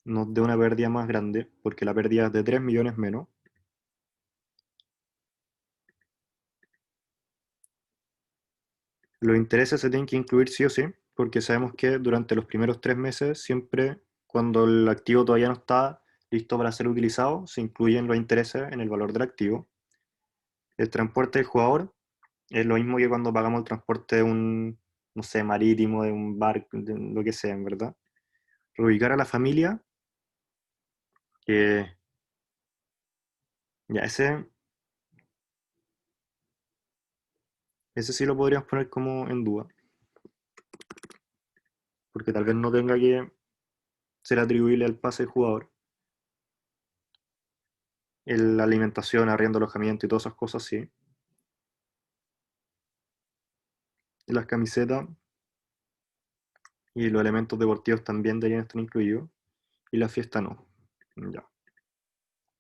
nos dé una pérdida más grande, porque la pérdida es de 3 millones menos. Los intereses se tienen que incluir sí o sí, porque sabemos que durante los primeros 3 meses, siempre cuando el activo todavía no está listo para ser utilizado, se incluyen los intereses en el valor del activo. El transporte del jugador es lo mismo que cuando pagamos el transporte de un, no sé, marítimo, de un barco, de lo que sea, en verdad. Reubicar a la familia, que ya ese sí lo podríamos poner como en duda, porque tal vez no tenga que ser atribuible al pase del jugador. La alimentación, arriendo, alojamiento y todas esas cosas, sí. Y las camisetas y los elementos deportivos también deberían estar incluidos. Y la fiesta no. Ya.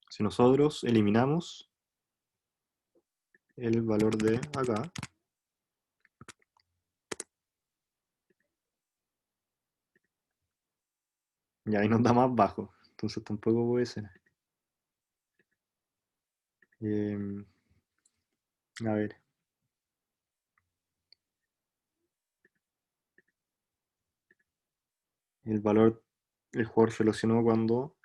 Si nosotros eliminamos el valor de acá, ya ahí nos da más bajo. Entonces tampoco puede ser. A ver. El valor, el jugador se lesionó cuando...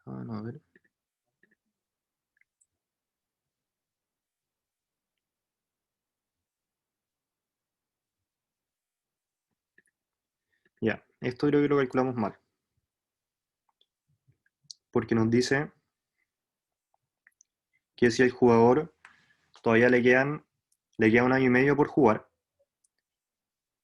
Ah, no, a ver. Ya, esto creo que lo calculamos mal. Porque nos dice que si el jugador todavía le queda 1 año y medio por jugar,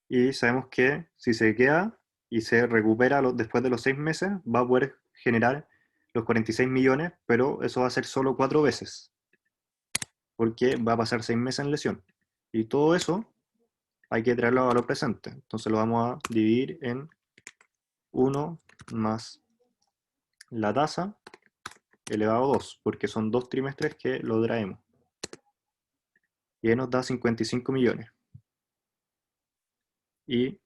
y sabemos que si se queda y se recupera después de los 6 meses, va a poder generar los 46 millones, pero eso va a ser solo 4 veces, porque va a pasar 6 meses en lesión. Y todo eso hay que traerlo a valor presente. Entonces lo vamos a dividir en 1 más la tasa elevado a 2, porque son 2 trimestres que lo traemos. Y ahí nos da 55 millones. Y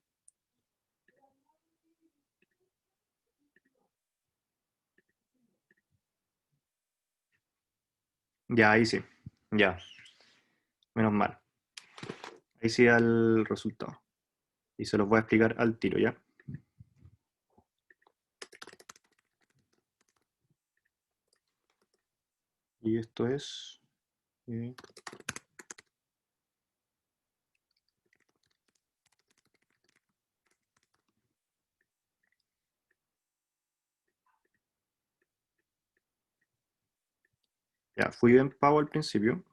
ya, ahí sí. Ya, menos mal. Ahí sí da el resultado. Y se los voy a explicar al tiro, ¿ya? Y esto es... ya, fui bien pavo al principio.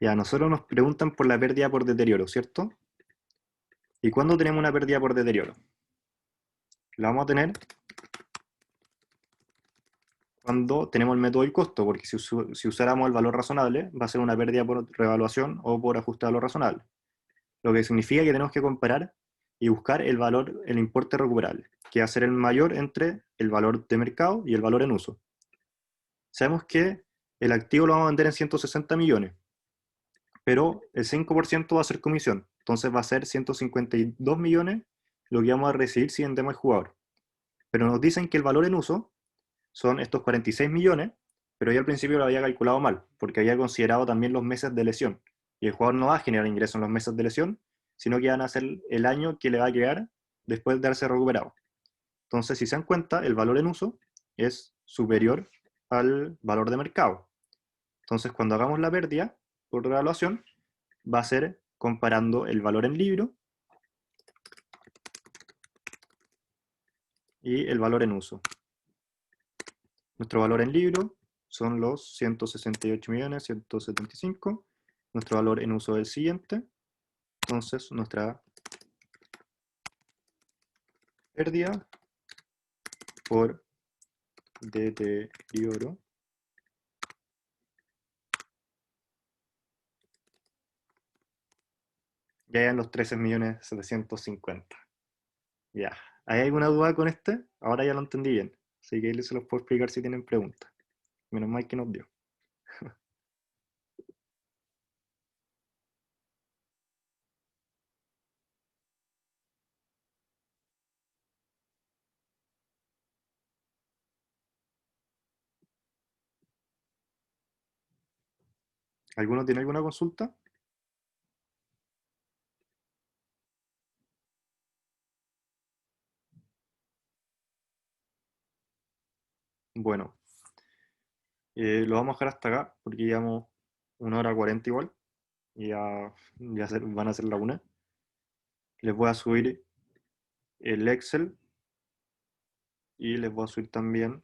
Ya, nosotros nos preguntan por la pérdida por deterioro, ¿cierto? ¿Y cuándo tenemos una pérdida por deterioro? La vamos a tener cuando tenemos el método del costo, porque si usáramos el valor razonable, va a ser una pérdida por revaluación o por ajuste a lo razonable. Lo que significa que tenemos que comparar y buscar el valor, el importe recuperable, que va a ser el mayor entre el valor de mercado y el valor en uso. Sabemos que el activo lo vamos a vender en 160 millones, pero el 5% va a ser comisión, entonces va a ser 152 millones lo que vamos a recibir si vendemos el jugador. Pero nos dicen que el valor en uso son estos 46 millones, pero yo al principio lo había calculado mal, porque había considerado también los meses de lesión. Y el jugador no va a generar ingresos en los meses de lesión, sino que van a ser el año que le va a quedar después de haberse recuperado. Entonces, si se dan cuenta, el valor en uso es superior al valor de mercado. Entonces, cuando hagamos la pérdida por revaluación, va a ser comparando el valor en libro y el valor en uso. Nuestro valor en libro son los 168.175.000. Nuestro valor en uso es el siguiente. Entonces, nuestra pérdida por deterioro ya en los 13.750.000. Ya. ¿Hay alguna duda con este? Ahora ya lo entendí bien. Así que ahí se los puedo explicar si tienen preguntas. Menos mal que nos dio. ¿Alguno tiene alguna consulta? Bueno, lo vamos a dejar hasta acá porque llevamos 1 hora 40 igual. Y ya, van a ser la 1. Les voy a subir el Excel y les voy a subir también